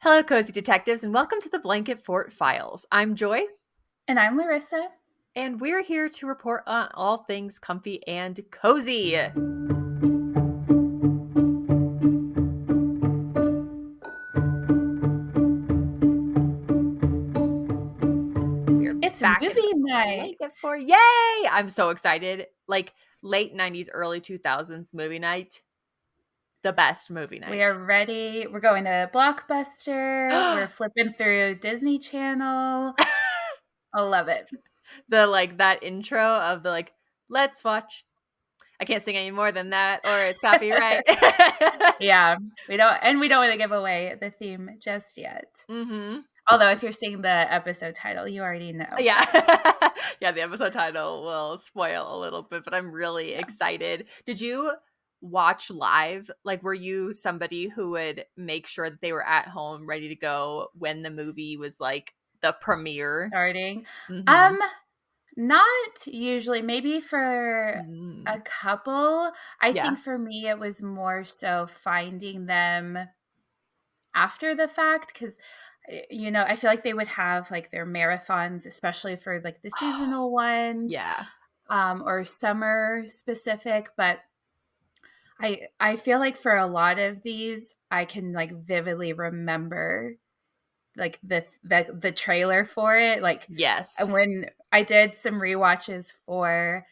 Hello, Cozy Detectives, and welcome to the Blanket Fort Files. I'm Joy, And I'm Larissa. and we're here to report on all things comfy and cozy. We're It's back in the movie night. Blanket Fort. Yay! I'm so excited. Like late 90s, early 2000s movie night. The best movie We are night. ready. We're going to Blockbuster. We're flipping through Disney Channel. I love it. That intro of let's watch. I can't sing any more than that, or it's copyright. Yeah, we don't want to give away the theme just yet. Mm-hmm. Although if you're seeing the episode title, you already know. Yeah. Yeah, the episode title will spoil a little bit, but I'm really Yeah. excited. Did you watch live? Like, were you somebody who would make sure that they were at home ready to go when the movie was like the premiere? Starting. Mm-hmm. Um, Not usually. Maybe for a Mm. couple. I Yeah. think for me it was more so finding them after the fact because I feel like they would have like their marathons, especially for like the seasonal ones, Yeah. or summer specific. But I feel like for a lot of these I can like vividly remember like the trailer for it, like Yes. when I did some rewatches for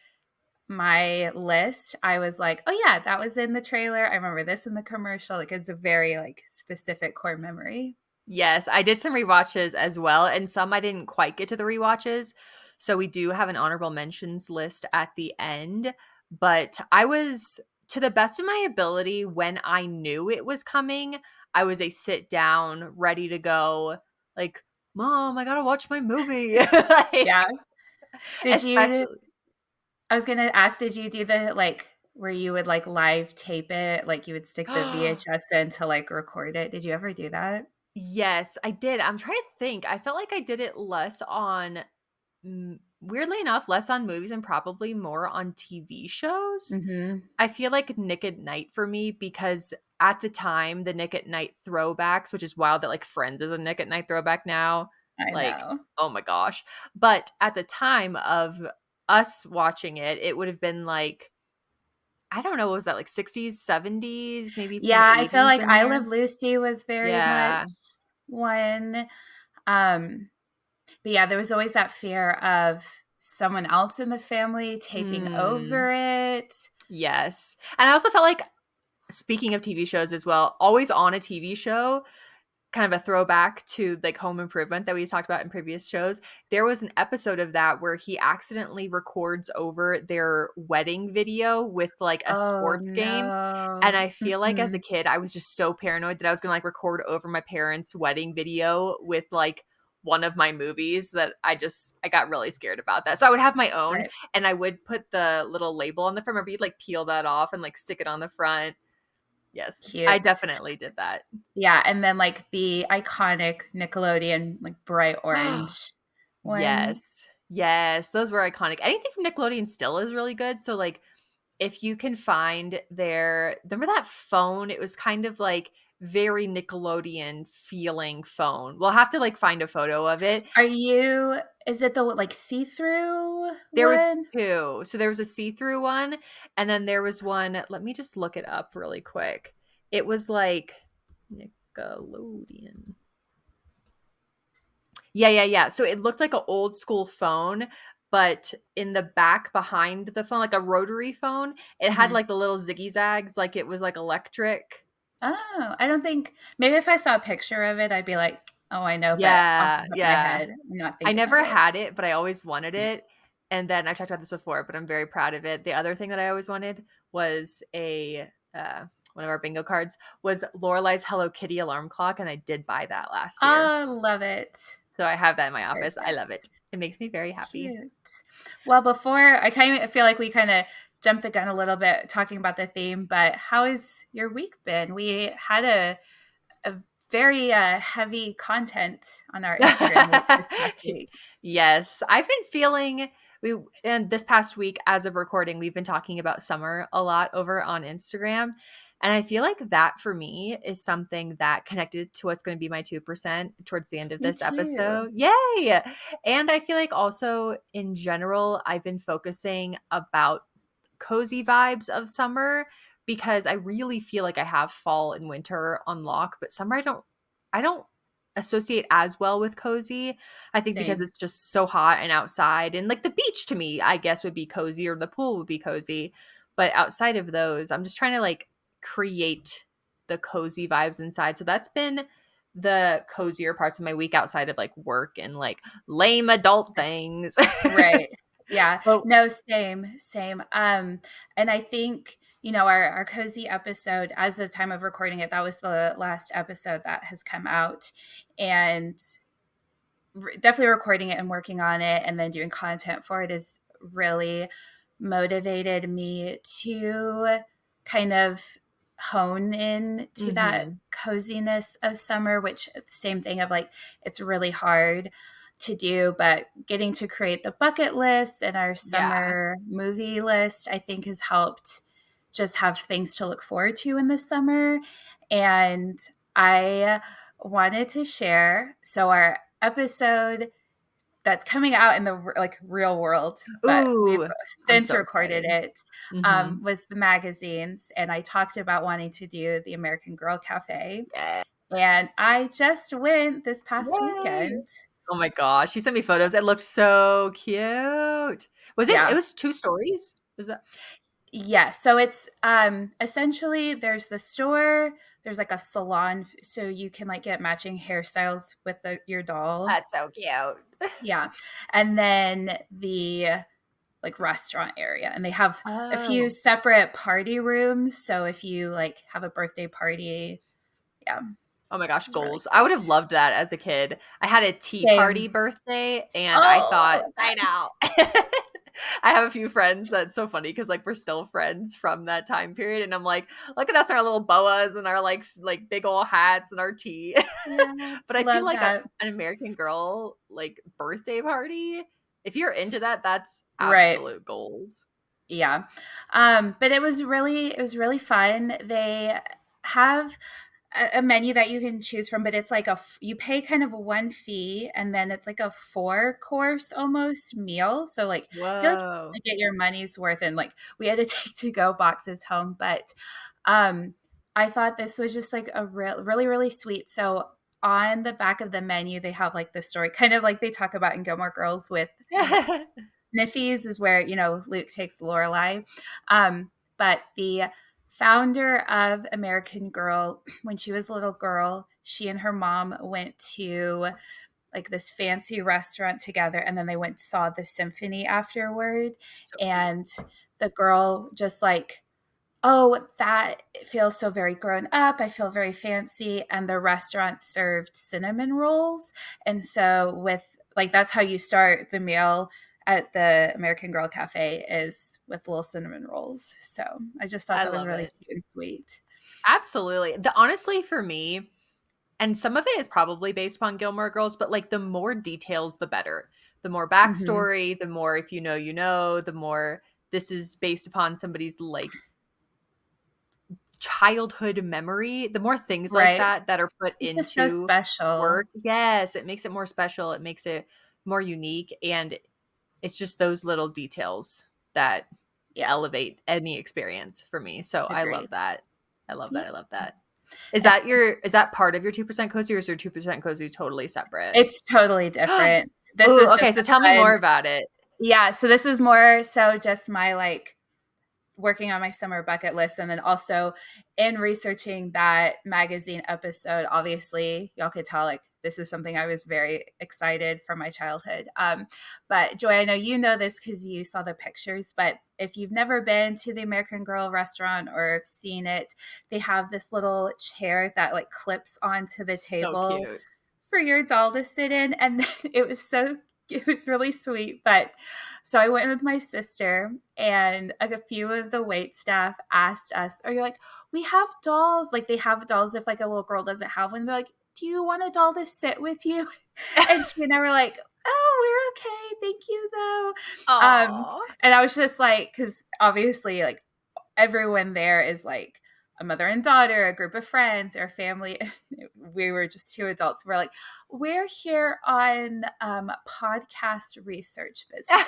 my list, I was like, oh yeah, that was in the trailer. I remember this in the commercial. Like it's a very like specific core memory. Yes, I did some rewatches as well, and some I didn't quite get to the rewatches. So we do have an honorable mentions list at the end. But I was, to the best of my ability, when I knew it was coming, I was a sit down, ready to go, like, Mom, I gotta watch my movie. Yeah. Like, Did you especially. I was gonna ask, did you do the like where you would like live tape it, like you would stick the VHS in to like record it? Did you ever do that? Yes, I did. I'm trying to think. I felt like I did it less on weirdly enough, less on movies and probably more on TV shows. Mhm. I feel like Nick at Night for me because at the time, the Nick at Night throwbacks, which is wild that like Friends is a Nick at Night throwback now. I Like, know. oh my gosh. But at the time of us watching it, it would have been like, I don't know, what was that, like 60s, 70s, maybe some Yeah, I feel 80s like in I there? Love Lucy was very much Yeah. one. Um, but yeah, there was always that fear of someone else in the family taping Mm, over it. yes. And I also felt like, speaking of TV shows as well, always on a TV show, kind of a throwback to like Home Improvement that we talked about in previous shows. There was an episode of that where he accidentally records over their wedding video with like a Oh sports game. And no. I feel like as a Mhm. kid, I was just so paranoid that I was going to like record over my parents' wedding video with like one of my movies that I got really scared about that. So I would have my own Right. and I would put the little label on the front. Remember, you'd like peel that off and like stick it on the front. Yes, I Cute. definitely did that. Yeah, and then like the iconic Nickelodeon like bright orange ones. Yes. Yes, those were iconic. Anything from Nickelodeon still is really good. So like if you can find their, remember that phone? It was kind of like very Nickelodeon feeling phone. We'll have to like find a photo of it. Is it the like see-through There was one? two. So there was a see-through one and then there was one, let me just look it up really quick. It was like Nickelodeon. Yeah, yeah, yeah. So it looked like an old school phone, but in the back behind the phone, like a rotary phone, it had Mhm. like the little ziggy zags, like it was like electric. Oh, I don't think maybe if I saw a picture of it, I'd be like, "Oh, I know," but off Yeah, the top of my yeah. head, I'm not I thinking of never it. had it, but I always wanted it. And then I talked about this before, but I'm very proud of it. The other thing that I always wanted was a one of our bingo cards was Lorelai's Hello Kitty alarm clock, and I did buy that last year. Oh, love it. So I have that in my office. I Perfect. love it. It makes me very happy. Cute. Well, before I kind of feel like we kind of jumped the gun a little bit talking about the theme, but how has your week been? We had a very heavy content on our Instagram this past week. Yes, I've been feeling we and this past week, as of recording, we've been talking about summer a lot over on Instagram. And I feel like that for me is something that connected to what's going to be my 2% towards the end of Me this too. episode. Yay! And I feel like also in general, I've been focusing about cozy vibes of summer because I really feel like I have fall and winter on lock, but summer I don't associate as well with cozy. I think because Same. it's just so hot and outside, and like the beach to me, I guess would be cozy, or the pool would be cozy. But outside of those, I'm just trying to like create the cozy vibes inside. So that's been the cozier parts of my week outside of like work and like lame adult things. Right. Yeah. Well, No, same, same. And I think, our cozy episode, as the time of recording it, that was the last episode that has come out. And definitely recording it and working on it and then doing content for it is really motivated me to kind of hone in to that mhm. coziness of summer, which same thing of like it's really hard to do, but getting to create the bucket list and our Yeah. summer movie list I think has helped just have things to look forward to in the summer. And I wanted to share, so our episode that's coming out in the like real world, but we've Ooh, I'm since so recorded excited. it, Mhm. was the magazines. And I talked about wanting to do the American Girl Cafe. Yes. And I just went this past Yay! weekend. Oh my gosh, you sent me photos. It looked so cute. It Yeah. was 2 stories? Was that Yeah. So it's essentially there's the store, there's like a salon, so you can like get matching hairstyles with your doll. that's so cute. Yeah. And then the like restaurant area, and they have a few Oh. separate party rooms, so if you like have a birthday party, yeah, Oh my gosh, it's really goals. I would have cute. loved that as a kid. I had a tea Same. party birthday, and I Oh, I thought love I that. know. I have a few friends that's so funny because like we're still friends from that time period, and I'm like, look at us in our little boas and our like big old hats and our tea. Yeah, But I feel love like that. an American Girl like birthday party, if you're into that, that's Right. absolute goals. Yeah. But it was really fun. They have a menu that you can choose from, but it's like you pay kind of one fee, and then it's like a 4 course almost meal. So like I feel like Whoa. you get your money's worth, and like we had to take to go boxes home, but um I thought this was just like a really really sweet. So on the back of the menu they have like the story, kind of like they talk about in Gilmore Girls with I think it's Sniffies is where, Luke takes Lorelai. But the founder of American Girl, when she was a little girl, she and her mom went to like this fancy restaurant together, and then they went saw the symphony afterward. So cute. And the girl just like, oh, that feels so very grown up. I feel very fancy. And the restaurant served cinnamon rolls. And so, with like, that's how you start the meal at the American Girl Cafe, is with little cinnamon rolls. So, I just thought I that was love really it. cute and sweet. Absolutely. The honestly for me, and some of it is probably based upon Gilmore Girls, but like the more details, the better. The more Hmm. backstory, the more if you know, you know, the more this is based upon somebody's like childhood memory, the more things like Right. that that are put It's just so into special. work. Yes, it makes it more special. It makes it more unique. And it's just those little details that Yeah. elevate any experience for me. So I love Agreed. that. I love that. Yep. I love that. Is that part of your 2% cozy, or is your 2% cozy totally separate? It's totally different. This Oh, is just okay, so tell me a fun. more about it. Yeah. So, this is more so just my like working on my summer bucket list. And then also in researching that magazine episode, obviously y'all could tell like this is something I was very excited for my childhood. But Joy, I know you know this because you saw the pictures, but if you've never been to the American Girl restaurant or seen it, they have this little chair that like clips onto the So table cute. for your doll to sit in. And then it was really sweet. But so I went with my sister, and like a few of the wait staff asked us, "Are you like, we have dolls? Like they have dolls if like a little girl doesn't have one." They're like, "Do you want a doll to sit with you?" And she and I were like, oh, we're okay. Thank you, though. Aw. And I was just like, because obviously, like, everyone there is like a mother and daughter, a group of friends, or family. We were just two adults. We're like, we're here on podcast research business.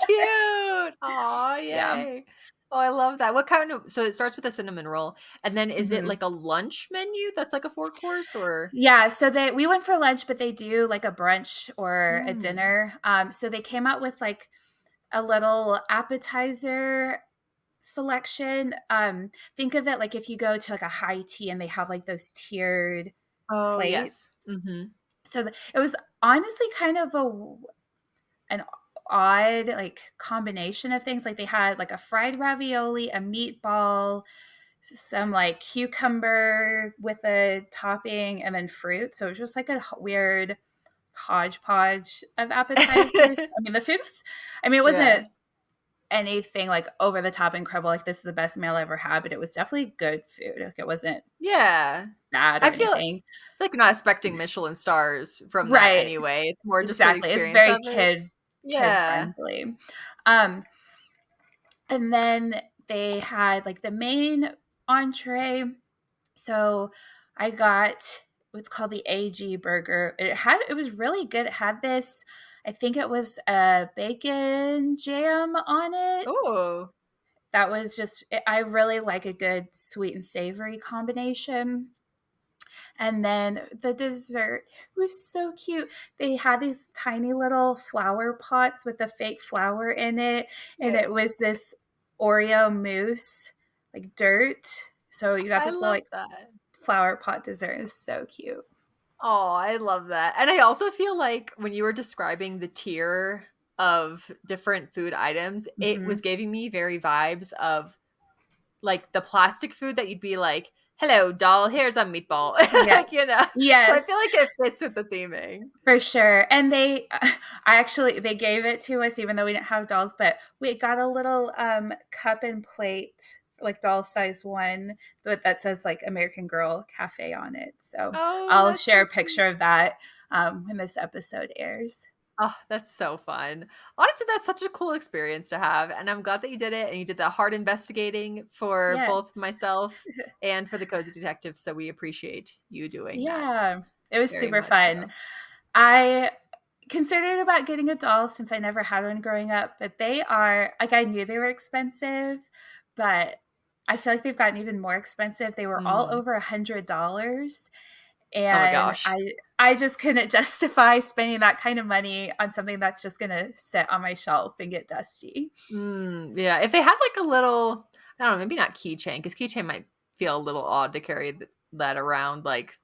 Cute. Aw, Yeah. yay. Oh, I love that. What kind of, so it starts with a cinnamon roll, and then is it Hmm. like a lunch menu that's like a 4 course or? Yeah, so we went for lunch, but they do like a brunch or a Mm. dinner. So they came out with like a little appetizer selection. Think of it like if you go to like a high tea and they have like those tiered Oh, yes. plates. Mhm. So it was honestly kind of an odd like combination of things. Like they had like a fried ravioli, a meatball, some like cucumber with a topping, and then fruit. So it was just like a weird hodgepodge of appetizers. I mean, the food was, I mean, it Yeah. wasn't anything like over the top incredible, like this is the best meal I ever had, but it was definitely good food. Like it wasn't Yeah. bad or I feel anything. like you're not expecting Michelin stars from that Right. anyway. It's more just for the Exactly. It's experience very of it. kid Yeah. friendly. Um, and then they had like the main entree. So I got what's called the AG burger. It was really good. It had this, I think it was a bacon jam on it. Oh, That was just, I really like a good sweet and savory combination. And then the dessert was so cute. They had these tiny little flower pots with the fake flour in it. And yeah. it was this Oreo mousse, like dirt. So you got I this little love like that. flower pot dessert. It was so cute. Oh, I love that. And I also feel like when you were describing the tier of different food items, it Hmm. was giving me very vibes of like the plastic food that you'd be like, "Hello, doll, here's a meatball." Yes. You know? So I feel Yes, like it fits with the theming. for sure. And I actually, they gave it to us even though we didn't have dolls, but we got a little cup and plate, like doll size one, that says like American Girl Cafe on it. So Oh, I'll that's share so a sweet. picture of that when this episode airs. Oh, that's so fun. Honestly, that's such a cool experience to have, and I'm glad that you did it, and you did the hard investigating for both Yes. myself and for the Cozy Detective, so we appreciate you doing that Yeah. It was very super much fun. so. I considered about getting a doll since I never had one growing up, but they are like I knew they were expensive, but I feel like they've gotten even more expensive. They were all Mm. over $100, Oh my and gosh. I just couldn't justify spending that kind of money on something that's just gonna sit on my shelf and get dusty. Yeah, if they had, like, a little I don't know, maybe not keychain, because keychain might feel a little odd to carry that around, like,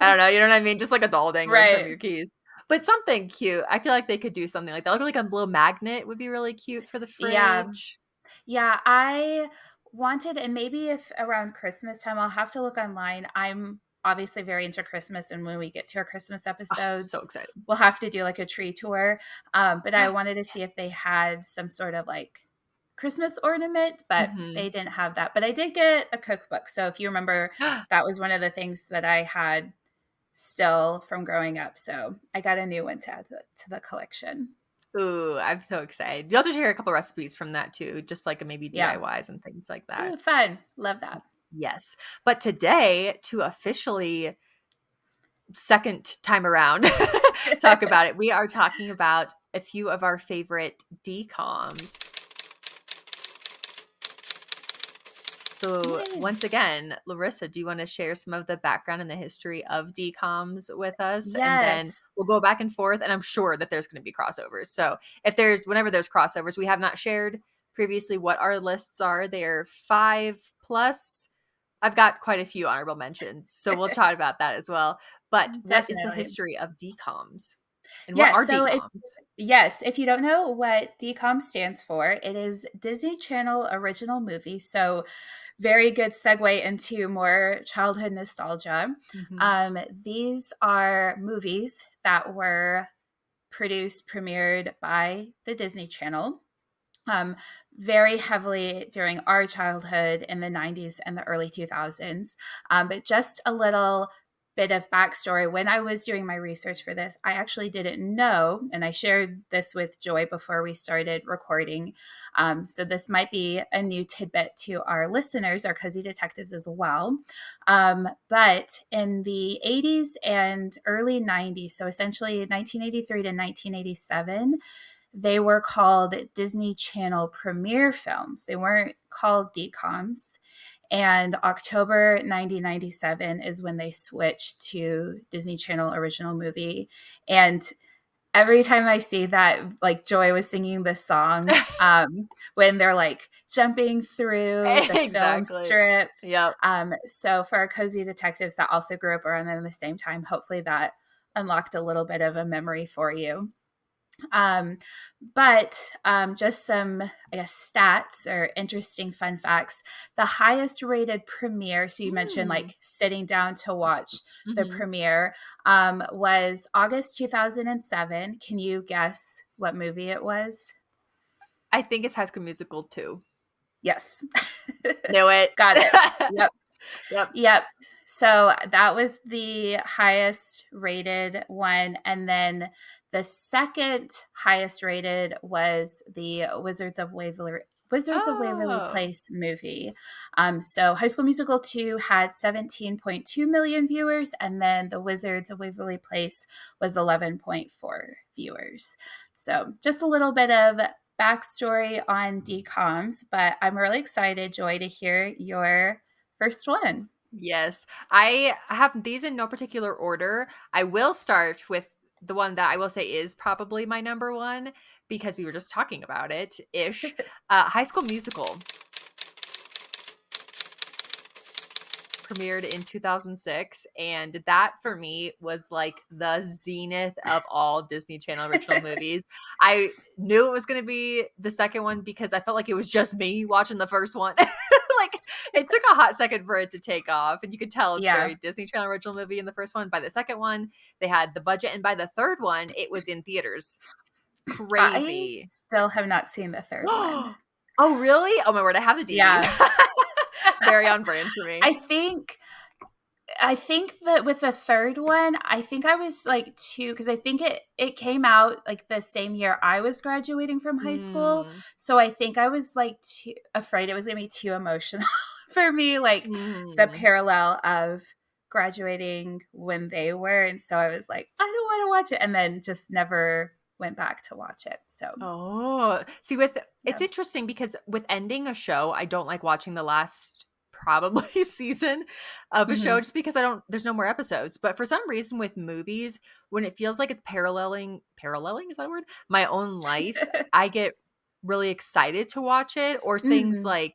I don't know, you know what I mean? Just like a doll dangling from Right. your keys. But something cute. I feel like they could do something like that. Like a little magnet would be really cute for the Yeah. fridge. Yeah, I wanted, and maybe if around Christmas time, I'll have to look online. I'm obviously very into Christmas, and when we get to our Christmas Oh, so episodes, excited. we'll have to do like a tree tour. But I wanted to see if they had some sort of like Christmas ornament, but they Mhm. didn't have that. But I did get a cookbook. So if you remember, that was one of the things that I had still from growing up. So I got a new one to add to the collection. Ooh, I'm so excited. You'll have to share a couple recipes from that too, just like maybe Yeah. DIYs and things like Ooh, that. fun. Love that. Yes. But today, to officially second time around talk about it, we are talking about a few of our favorite DCOMs. So Yay. once again, Larissa, do you want to share some of the background and the history of DCOMs with us? And then Yes. we'll go back and forth. And I'm sure that there's going to be crossovers. So if there's whenever there's crossovers, we have not shared previously what our lists are. They're 5+. I've got quite a few honorable mentions. So we'll chat about that as well. But what is the Definitely. history of DCOMs? And what Yes. are So if DCOMs? yes, if you don't know what DCOM stands for, it is Disney Channel Original Movie. So very good segue into more childhood nostalgia. Mhm. These are movies that were produced, premiered by the Disney Channel. Um, very heavily during our childhood in the 90s and the early 2000s. But just a little bit of backstory. When I was doing my research for this, I actually didn't know, and I shared this with Joy before we started recording. So this might be a new tidbit to our listeners, our cozy detectives as well. But in the 80s and early 90s, so essentially 1983 to 1987, they were called Disney Channel premiere films. They weren't called DCOMs. And October 1997 is when they switched to Disney Channel original movie. And every time I see that, like Joy was singing this song, when they're like jumping through the film Exactly. strips. Yep. So for our cozy detectives that also grew up around them at the same time, hopefully that unlocked a little bit of a memory for you. Um, but just some, I guess, stats or interesting fun facts. The highest rated premiere, so you mentioned Mm. like sitting down to watch the Hmm. premiere, was August 2007. Can you guess what movie it was? I think it's High School Musical too. Yes. Knew it. Got it. Yep. Yep. Yep. So that was the highest rated one. And then the second highest rated was the Wizards of Waverly Oh. Place movie. So High School Musical 2 had 17.2 million viewers, and then The Wizards of Waverly Place was 11.4 viewers. So just a little bit of backstory on DCOMs, but I'm really excited, Joy, to hear your first one. Yes. I have these in no particular order. I will start with the one that I will say is probably my number one because we were just talking about it ish. High School Musical premiered in 2006, and that for me was like the zenith of all Disney Channel original movies. I knew it was going to be the second one because I felt like it was just me watching the first one. Like it took a hot second for it to take off, and you could tell it's Yeah. very Disney Channel original movie in the first one. By the second one, they had the budget, and by the third one, it was in theaters. I Crazy. still have not seen the third one. Oh, really? Oh my word, I have the DVDs. Yeah. Very on brand for me. I think I think that with the third one, I think I was like 2 because I think it came out like the same year I was graduating from high school. Mm. So I think I was like too afraid it was going to be too emotional for me, like the Mm. parallel of graduating when they were, and so I was like, I don't want to watch it, and then just never went back to watch it. So Oh, see, with yeah. it's interesting because with ending a show, I don't like watching the last probably season of a show Hmm. just because I don't there's no more episodes. But for some reason with movies, when it feels like it's paralleling is that a word? My own life, I get really excited to watch it or things Hmm. like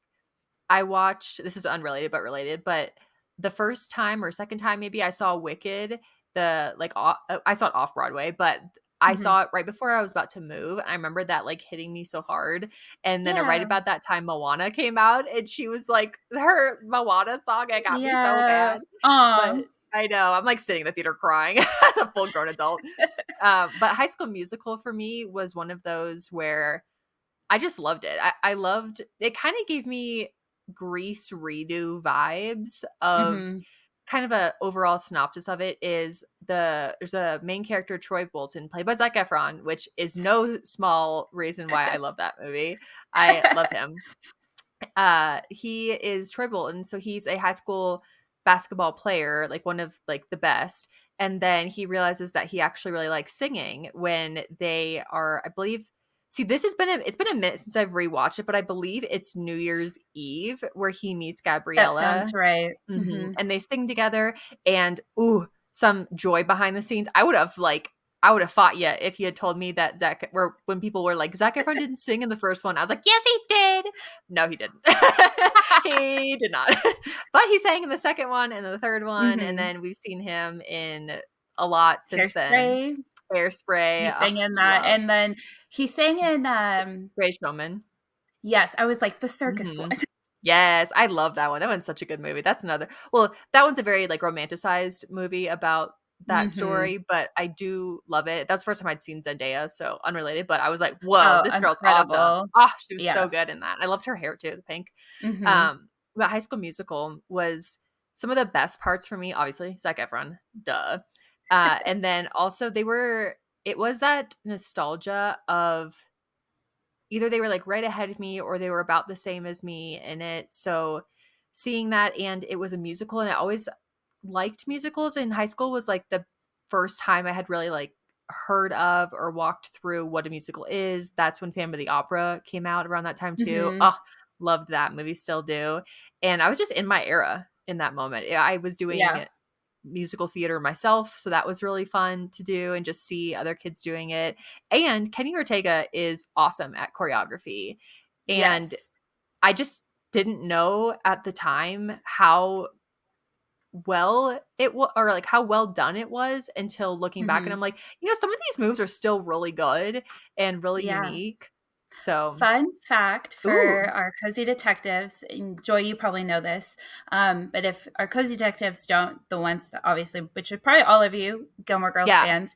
I watched this is unrelated but related, but the first time or second time maybe I saw Wicked, I saw it off Broadway, but I Hmm. saw it right before I was about to move. I remember that like hitting me so hard. And then right Yeah. about that time Moana came out and she was like her Moana song, it got me so Yeah. bad. But Oh. I know, I'm like sitting in the theater crying as a full grown adult. But High School Musical for me was one of those where I just loved it. I loved it kind of gave me Grease redo vibes of Hmm. kind of a overall synopsis of it is there's a main character Troy Bolton played by Zac Efron, which is no small reason why I love that movie. I love him. He is Troy Bolton, so he's a high school basketball player, like one of like the best. And then he realizes that he actually really likes singing when they are, I believe. See, it's been a minute since I've rewatched it, but I believe it's New Year's Eve where he meets That sounds Gabriella. right. Mhm, Hmm. and they sing together, and ooh, some joy behind the scenes. I would have fought you if you had told me that when people were like, Zac Efron didn't sing in the first one. I was like, yes, he did. No, he didn't. He did not. But he sang in the second one and the third one, and Hmm. then we've seen him in a lot since then. Hairspray. He Hairspray, ugh, sang in that, loved. and then he sang in. Great Showman. Yes, I was like the circus one. Mhm. Yes, I love that one. That one's such a good movie. That's another that one's a very, like, romanticized movie about that Hmm. story, but I do love it. That's the first time I'd seen Zendaya, so unrelated, but I was like, "Whoa, Oh, this girl's awesome." incredible! Ah, she was Yeah. so good in that. I loved her hair too, the pink. Hmm. But High School Musical was some of the best parts for me, obviously, Zac Efron, duh. And then also it was that nostalgia of either they were like right ahead of me or they were about the same as me in it. So seeing that, and it was a musical, and I always liked musicals in high school, was like the first time I had really like heard of or walked through what a musical is. That's when Phantom of the Opera came out around that time too. Hmm. Oh, loved that movie, still do. And I was just in my era in that moment. I was Yeah. doing musical theater myself, so that was really fun to do and just see other kids doing it. And Kenny Ortega is awesome at choreography. And Yes. I just didn't know at the time how well it was, or like how well done it was, until looking back and Hmm. I'm like, some of these moves are still really good and really Yeah. unique. So, Fun fact ooh, for our cozy detectives, and Joy, you probably know this, but if our cozy detectives don't, the ones that obviously, which are probably all of you Gilmore Girls yeah. fans,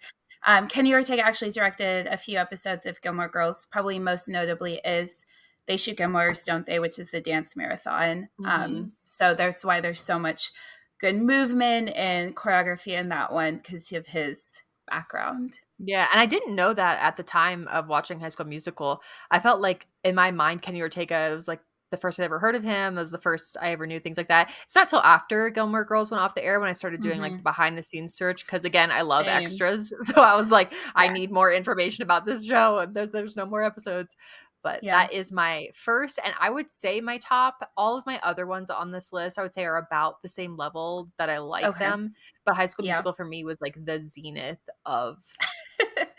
Kenny Ortega actually directed a few episodes of Gilmore Girls. Probably most notably is They Shoot Gilmores, Don't They, which is the dance marathon. Hmm. So that's why there's so much good movement and choreography in that one because of his background. Yeah, and I didn't know that at the time of watching High School Musical. I felt like in my mind, Kenny Ortega was like the first I'd ever heard of him. It was the first I ever knew things like that. It's not till after Gilmore Girls went off the air when I started doing like the Hmm. behind the scenes search. Because again, I love Same. extras, so I was like, I Yeah. need more information about this show, and there's no more episodes. But Yeah. that is my first, and I would say my top. All of my other ones on this list, I would say, are about the same level that I like Okay. them. But High School Yeah. Musical for me was like the zenith of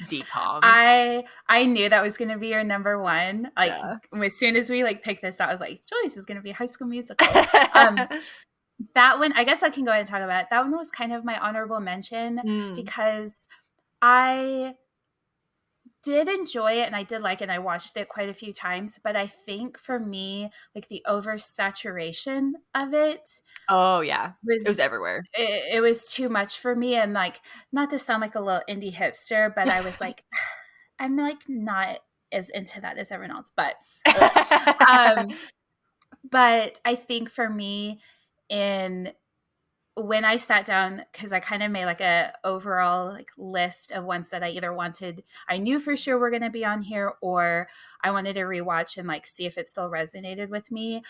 DCOMS. I knew that was going to be your number one. Like Yeah. as soon as we like picked this out, I was like, Joyce is going to be High School Musical. Um, that one, I guess I can go ahead and talk about it. That one was kind of my honorable mention Mm. because I did enjoy it and I did like it and I watched it quite a few times. But I think for me, like the oversaturation of it Oh, yeah. It was was everywhere. it was too much for me. And like, not to sound like a little indie hipster, but I was like, I'm like not as into that as everyone else, but ugh. um, but I think for me, in when I sat down, because I kind of made like a overall like list of ones that I either wanted, I knew for sure were going to be on here, or I wanted to rewatch and like see if it still resonated with me.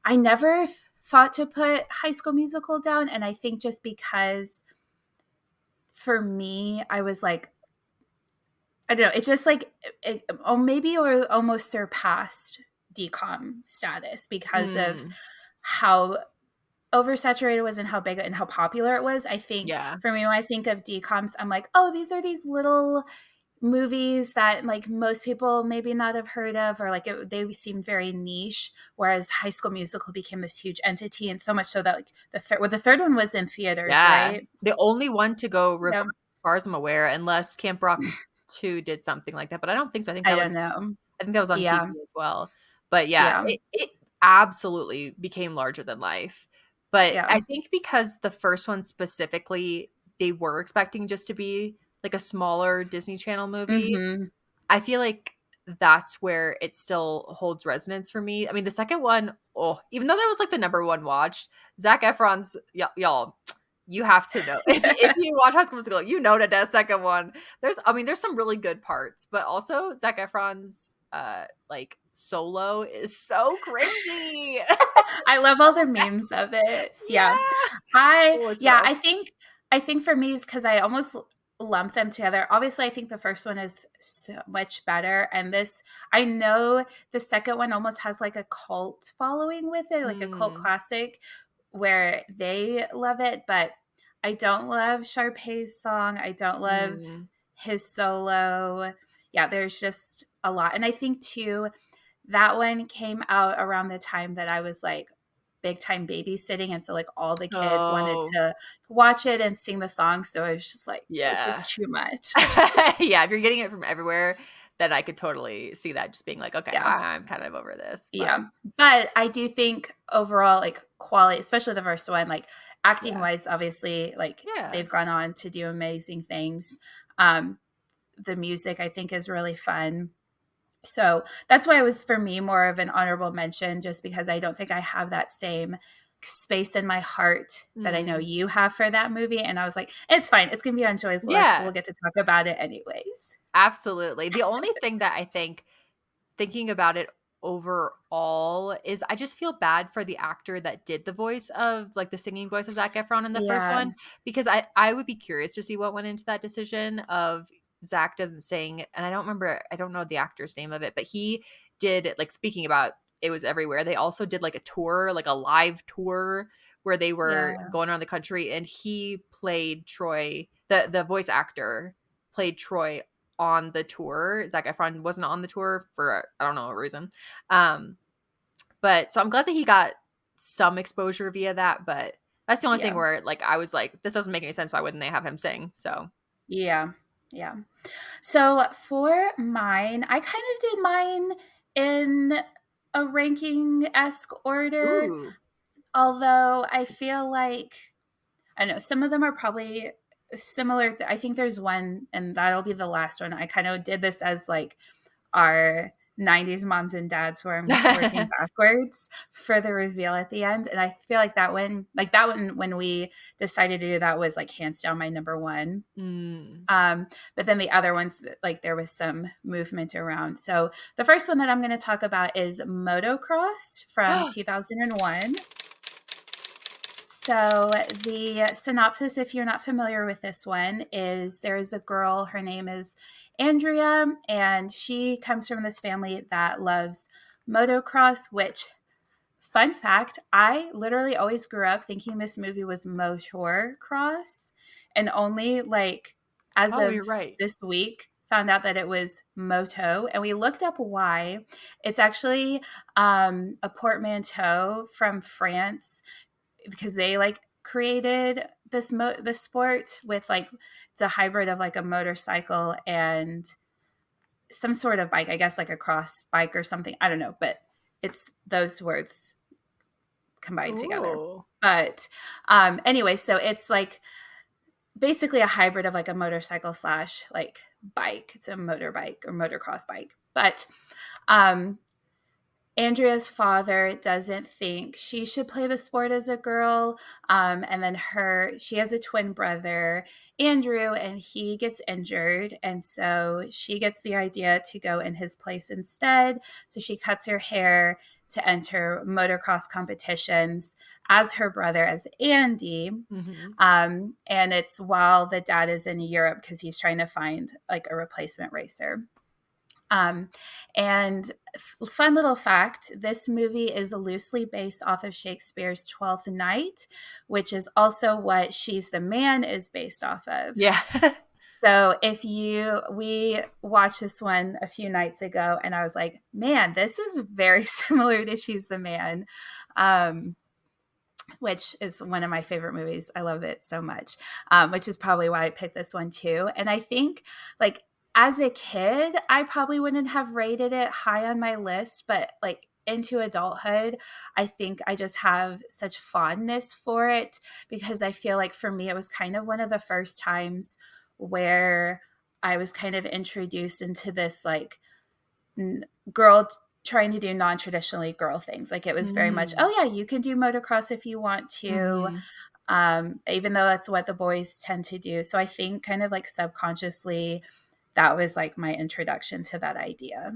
I never thought to put High School Musical down, and I think just because for me, I was like, I don't know. It just like or maybe or almost surpassed decom status because of Mm. how oversaturated it was and how big and how popular it was. I think Yeah. for me, when I think of decoms, I'm like, oh, these are these little movies that like most people maybe not have heard of, or like they seem very niche. Whereas High School Musical became this huge entity, and so much so that like the third one was in theaters, Yeah. right? The only one to go reverse, Yeah, as far as I'm aware, unless Camp Rock 2 did something like that, but I don't think so. I don't know. I think that was on Yeah, TV as well. But yeah, yeah, it absolutely became larger than life. But yeah. I think because the first one specifically, they were expecting just to be like a smaller Disney Channel movie. Mm-hmm. I feel like that's where it still holds resonance for me. I mean, the second one, oh, even though that was like the number one watch, Zac Efron's, y'all, you have to know. If you watch High School Musical, you know that second one. There's some really good parts, but also Zac Efron's like solo is so cringy. I love all the memes of it. Yeah. Yeah. Oh, it's Yeah, rough. I think for me it's cuz I almost lump them together. Obviously, I think the first one is so much better, and this I know the second one almost has like a cult following with it, like a cult Mm, classic where they love it, but I don't love Sharpay's song. I don't love mm. his solo. Yeah, there's just a lot. And I think too that one came out around the time that I was like big time babysitting. And so, like, all the kids wanted Oh, to watch it and sing the song. So I was just like, this yeah. is too much. Yeah, if you're getting it from everywhere, then I could totally see that just being like, okay, Yeah. I'm kind of over this. But Yeah. But I do think overall, like, quality, especially the first one, like, acting yeah, wise, obviously, like, yeah, they've gone on to do amazing things. Um, the music, I think, is really fun. So that's why it was for me more of an honorable mention, just because I don't think I have that same space in my heart that I know Mm. you have for that movie. And I was like, it's fine. It's going to be on Joy's list. We'll Yeah, get to talk about it anyways. absolutely. The only thing that I think, thinking about it overall, is I just feel bad for the actor that did the voice of, like, the singing voice of Zac Efron in the first Yeah. one, because I would be curious to see what went into that decision of Zac doesn't sing, and I don't know the actor's name of it, but he did, like, speaking about It Was Everywhere, they also did like a tour, like a live tour where they were Yeah. going around the country, and he played Troy, the voice actor played Troy on the tour. Zac Efron wasn't on the tour for I don't know a reason. Um, but so I'm glad that he got some exposure via that. But that's the only thing Yeah. where, like, I was like, this doesn't make any sense. Why wouldn't they have him sing? So, Yeah. Yeah. So for mine, I kind of did mine in a ranking esque order, ooh, although I feel like, I don't know, some of them are probably similar. I think there's one, and that'll be the last one. I kind of did this as like our 90s moms and dads, where I'm working backwards for the reveal at the end. And I feel like that one, when we decided to do that, was like hands down my number one. mm. But then the other ones, like there was some movement around. So the first one that I'm going to talk about is Motocrossed from 2001. So the synopsis, if you're not familiar with this one, is there is a girl, her name is Andrea, and she comes from this family that loves motocross, which, fun fact, I literally always grew up thinking this movie was motor cross, and only like as Oh, of you're right. this week found out that it was moto, and we looked up why. It's actually a portmanteau from France, because they like created this sport with like, it's a hybrid of like a motorcycle and some sort of bike, I guess like a cross bike or something, I don't know, but it's those words combined together. Ooh. But anyway, so it's like basically a hybrid of like a motorcycle slash like bike. It's a motorbike or motocross bike. But um Andrea's father doesn't think she should play the sport as a girl. And then she has a twin brother, Andrew, and he gets injured. And so she gets the idea to go in his place instead. So she cuts her hair to enter motocross competitions as her brother, as Andy. Mm-hmm. And it's while the dad is in Europe because he's trying to find like a replacement racer. Um, and fun little fact, this movie is loosely based off of Shakespeare's Twelfth Night, which is also what She's the Man is based off of. Yeah. So we watched this one a few nights ago, and I was like, man, this is very similar to She's the Man. Which is one of my favorite movies. I love it so much, which is probably why I picked this one too. And I think, like, as a kid, I probably wouldn't have rated it high on my list, but like into adulthood, I think I just have such fondness for it, because I feel like for me, it was kind of one of the first times where I was kind of introduced into this like girl trying to do non-traditionally girl things. Like it was very much, Mm. oh yeah, you can do motocross if you want to, Mm-hmm. even though that's what the boys tend to do. So I think kind of like subconsciously, that was like my introduction to that idea.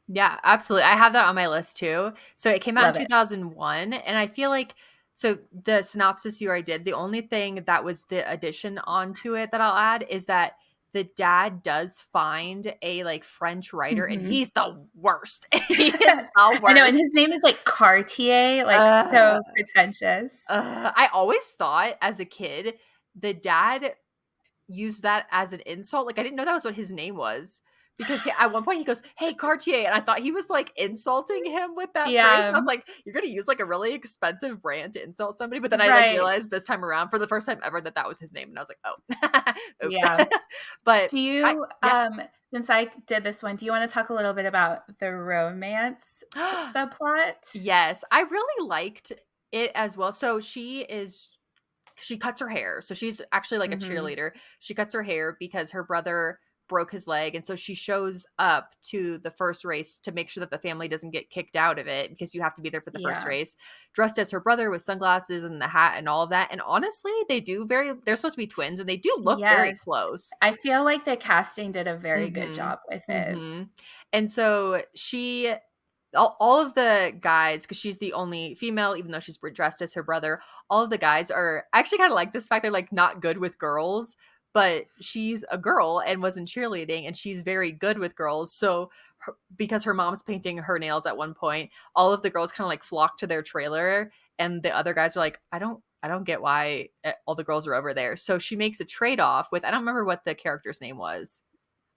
Yeah, absolutely. I have that on my list too. So it came out in Love it. 2001, and I feel like, so the synopsis you already did, the only thing that was the addition onto it that I'll add is that the dad does find a like French writer, and Mm-hmm. he's the worst. He is the I know, and worst. his name is like Cartier, like Uh, so pretentious. I always thought as a kid the dad used that as an insult. Like, I didn't know that was what his name was, because at one point he goes, "Hey, Cartier," and I thought he was like insulting him with that phrase. Yeah, I was like, "You're gonna use like a really expensive brand to insult somebody?" But then I like right. realized this time around, for the first time ever, that that was his name, and I was like, "Oh, oops." Yeah. But Do I you, yeah. since I did this one, do you want to talk a little bit about the romance subplot? Yes, I really liked it as well. So she cuts her hair. So she's actually like a Mm-hmm. cheerleader. She cuts her hair because her brother broke his leg. And so she shows up to the first race to make sure that the family doesn't get kicked out of it, because you have to be there for the first Yeah. race, dressed as her brother with sunglasses and the hat and all of that. And honestly, they're supposed to be twins and they do look very Yes. close. I feel like the casting did a very good Mm-hmm. job with it. Mm-hmm. And so all of the guys, because she's the only female, even though she's dressed as her brother, all of the guys are actually kind of like this fact. They're like not good with girls, but she's a girl and was in cheerleading and she's very good with girls. So because her mom's painting her nails at one point, all of the girls kind of like flock to their trailer, and the other guys are like, I don't get why all the girls are over there. So she makes a trade off with, I don't remember what the character's name was.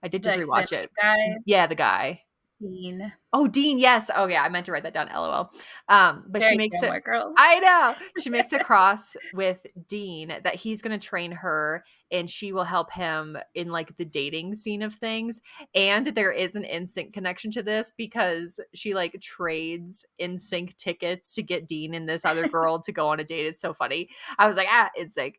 I did just The rewatch it. guy, Yeah, the guy. Dean, Oh, Dean, yes. Oh, yeah, I meant to write that down. LOL. But she very makes it. Gilmore Girls. I know. She makes a cross with Dean that he's going to train her and she will help him in like the dating scene of things. And there is an instant connection to this because she like trades NSYNC tickets to get Dean and this other girl to go on a date. It's so funny. I was like, NSYNC.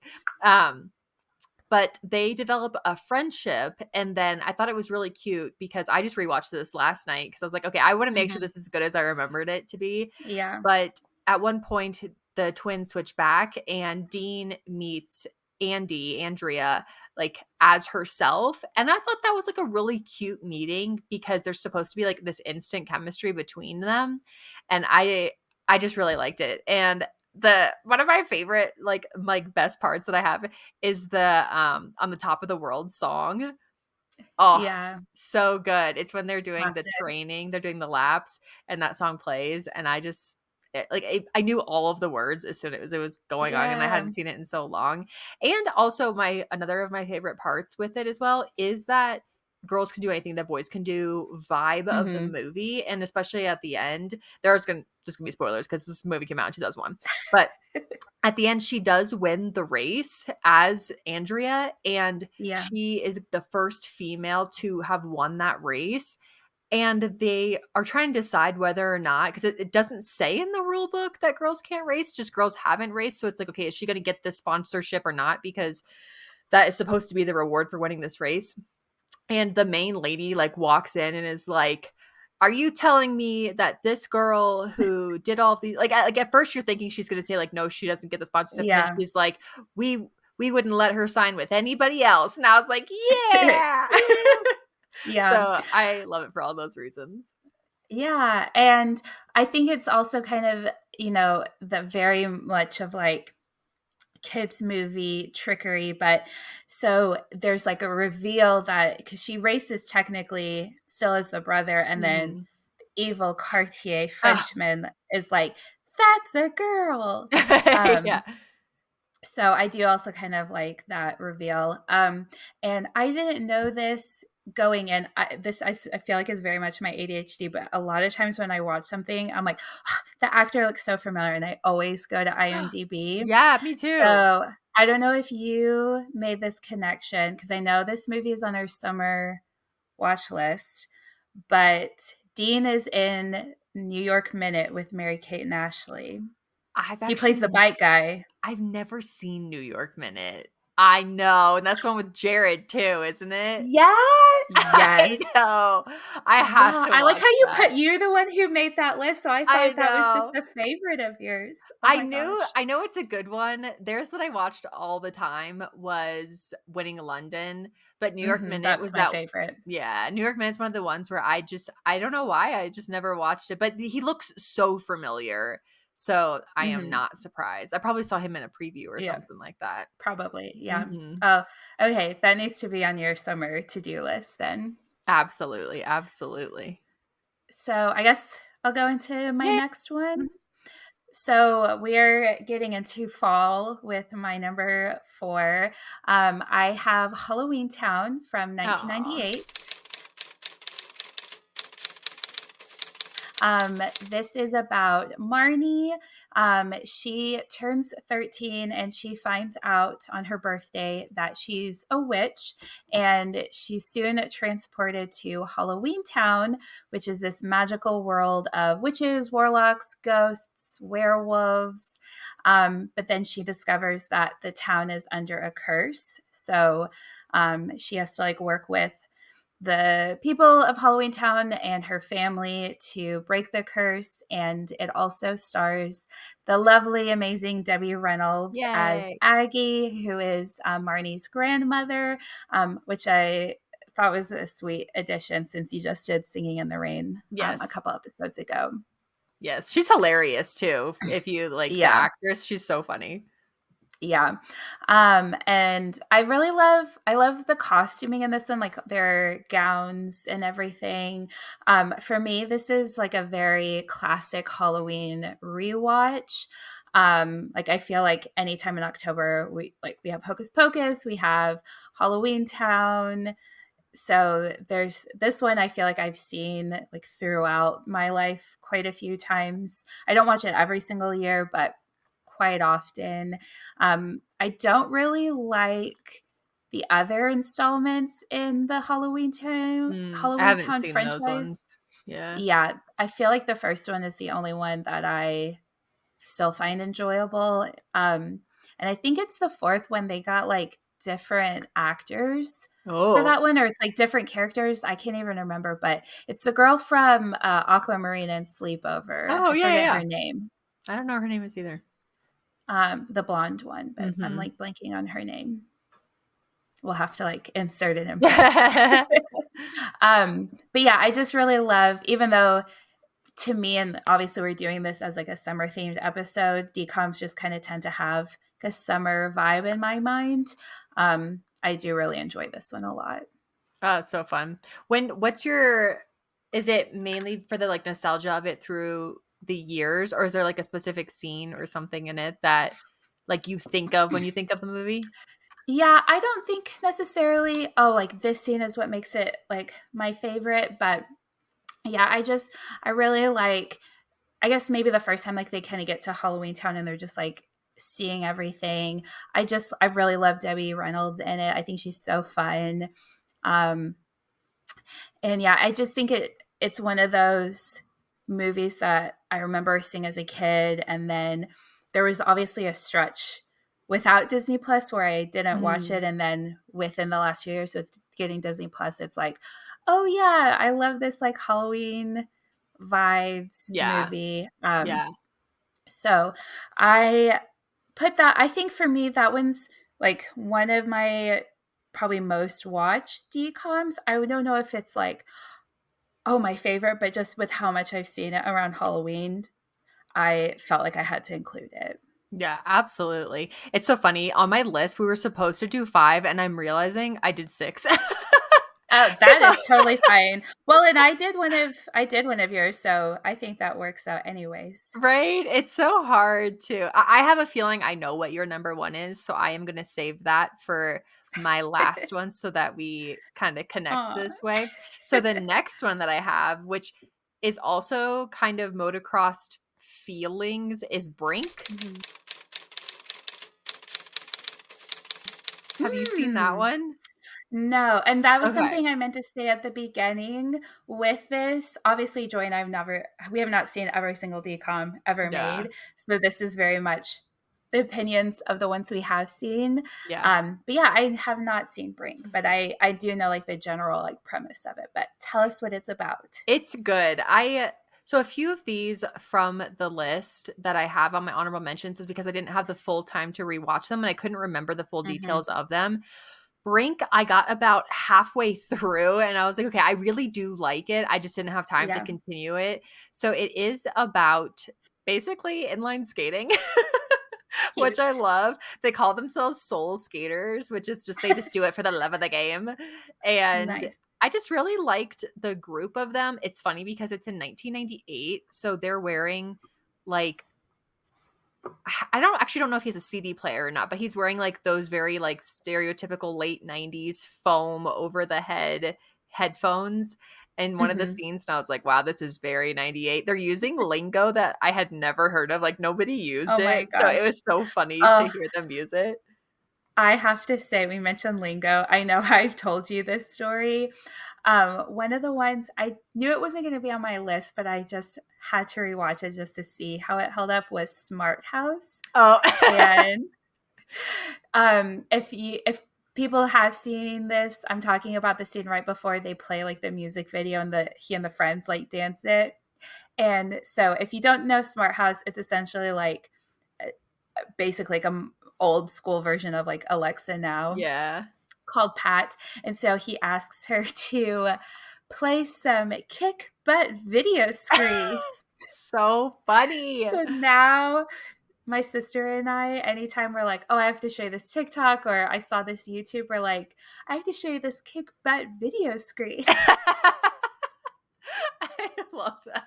But they develop a friendship. And then I thought it was really cute because I just rewatched this last night because I was like, okay, I want to make sure Mhm. this is as good as I remembered it to be. Yeah. But at one point, the twins switch back and Dean meets Andrea, like as herself. And I thought that was like a really cute meeting because there's supposed to be like this instant chemistry between them. And I just really liked it. And the one of my favorite like best parts that I have is the on the top of the world song. Oh, Yeah. so good. It's when they're doing the Classic. training, they're doing the laps, and that song plays, and I knew all of the words as soon as it was going on, and I Yeah. hadn't seen it in so long. And also, my another of my favorite parts with it as well is that girls can do anything that boys can do vibe of the Mhm. movie, and especially at the end, there's gonna just gonna be spoilers because this movie came out in 2001, but at the end, she does win the race as Andrea, and Yeah. she is the first female to have won that race. And they are trying to decide whether or not, because it doesn't say in the rule book that girls can't race, just girls haven't raced. So it's like, okay, is she going to get this sponsorship or not? Because that is supposed to be the reward for winning this race. And the main lady like walks in and is like, are you telling me that this girl who did all these like at first you're thinking she's going to say like no, she doesn't get the sponsorship, and then Yeah. she's like, we wouldn't let her sign with anybody else. And I was like, yeah. Yeah. So I love it for all those reasons. Yeah. And I think it's also kind of, the very much of like kids movie trickery, but so there's like a reveal that because she races technically still as the brother, and then Mhm. evil Cartier Ah. Frenchman is like, that's a girl. Yeah. So I do also kind of like that reveal. And I didn't know this going in. I feel like is very much my ADHD, but a lot of times when I watch something, I'm like, the actor looks so familiar, and I always go to IMDb. Yeah, me too. So I don't know if you made this connection because I know this movie is on our summer watch list, but Dean is in New York Minute with Mary Kate and Ashley. I've He plays the actually bike guy. I've never seen New York Minute. I know, and that's the one with Jared too, isn't it? Yeah. I Yes. know. I have Yeah. to I like watch how that. you're the one who made that list, so I I thought that was just know. a favorite of yours. Oh my gosh. I know it's a good one. Theirs that I watched all the time was Winning London, but New York Minute That's was my that. favorite. Yeah, New York Minute's one of the ones where I don't know why, I just never watched it, but he looks so familiar. So I am Mhm. not surprised. I probably saw him in a preview or Yeah, something like that. probably. Yeah. Mhm. Oh, okay. That needs to be on your summer to-do list then. Absolutely, absolutely. So I guess I'll go into my Yeah. next one. Mhm. So we're getting into fall with my number 4. I have Halloween Town from Aw. 1998. This is about Marnie. She turns 13 and she finds out on her birthday that she's a witch, and she's soon transported to Halloween Town, which is this magical world of witches, warlocks, ghosts, werewolves. But then she discovers that the town is under a curse. So she has to like work with the people of Halloween Town and her family to break the curse. And it also stars the lovely, amazing Debbie Reynolds as Yay. Aggie, who is Marnie's grandmother, which I thought was a sweet addition since you just did Singing in the Rain a Yes. couple episodes ago. Yes. She's hilarious too. If you like the Yeah. actress, she's so funny. Yeah. And I love the costuming in this one, like their gowns and everything. For me, this is like a very classic Halloween rewatch. Like I feel like anytime in October we have Hocus Pocus, we have Halloween Town. So there's this one I feel like I've seen like throughout my life quite a few times. I don't watch it every single year, but quite often. I don't really like the other installments in the I Halloween haven't Town seen those franchise. ones. Yeah. Yeah, I feel like the first one is the only one that I still find enjoyable. And I think it's the fourth one they got like different actors for Oh. that one, or it's like different characters. I can't even remember, but it's the girl from Aquamarine and Sleepover. Oh, I yeah, yeah, forget yeah. her name. I don't know her name is either. The blonde one, but I'm Mhm. like blanking on her name. We'll have to like insert it in post. Yeah. But yeah, I just really love, even though to me, and obviously we're doing this as like a summer themed episode, DCOMs just kind of tend to have a summer vibe in my mind. I do really enjoy this one a lot. Oh, it's so fun. What's your is it mainly for the like nostalgia of it through the years, or is there like a specific scene or something in it that like you think of when you think of the movie? Yeah, I don't think necessarily, oh, like this scene is what makes it like my favorite, but yeah, I really like, I guess maybe the first time like they kind of get to Halloween Town and they're just like seeing everything. I really love Debbie Reynolds in it. I think she's so fun. Um, and yeah, I just think it's one of those movies that I remember seeing as a kid, and then there was obviously a stretch without Disney Plus where I didn't watch Mm. it, and then within the last few years with getting Disney Plus, it's like, oh yeah, I love this like Halloween vibes Yeah. movie. Yeah. So I put that, I think for me, that one's like one of my probably most watched DCOMs. I don't know if it's like, oh, my favorite, but just with how much I've seen it around Halloween, I felt like I had to include it. Yeah, absolutely. It's so funny. On my list, we were supposed to do 5 and I'm realizing I did 6. Oh, 'Cause that is totally fine. Well, and I did one of yours, so I think that works out anyways. right? It's so hard to I have a feeling I know what your number 1 is, so I am gonna save that for my last one so that we kinda connect Aw. this way. So the next one that I have, which is also kind of motocrossed feelings, is Brink. Mhm. Have you seen that Hmm. one? No, and that was Okay. something I meant to say at the beginning with this. Obviously, Joy and I we have not seen every single DCOM ever Yeah. made. So this is very much the opinions of the ones we have seen. Yeah. But yeah, I have not seen Brink, but I do know like the general like premise of it. But tell us what it's about. It's good. I so a few of these from the list that I have on my honorable mentions is because I didn't have the full time to rewatch them and I couldn't remember the full Hmm. details of them. Brink, I got about halfway through and I was like, okay, I really do like it. I just didn't have time to Yeah, continue it. So it is about basically inline skating. Which I cute, love. They call themselves soul skaters, which is just they just do it for the love of the game. And nice. I just really liked the group of them. It's funny because it's in 1998, so they're wearing like I don't know if he has a CD player or not, but he's wearing like those very like stereotypical late 90s foam over the head headphones. In one of the Hmm. scenes, and I was like, wow, this is very 98. They're using lingo that I had never heard of. Like nobody used Oh my it. So it gosh. was so funny to Oh, hear them use it. I have to say, we mentioned lingo. I know I've told you this story. One of the ones I knew it wasn't going to be on my list, but I just had to rewatch it just to see how it held up was Smart House. Oh. And if people have seen this. I'm talking about the scene right before they play like the music video and the he and the friends like dance it. And so if you don't know Smart House, it's essentially like basically like a old school version of like Alexa now Yeah. called Pat. And so he asks her to play some kick butt video screen. So funny. So now my sister and I, anytime we're like, oh, I have to show you this TikTok or I saw this YouTube, we're like, I have to show you this kick butt video screen. I love that.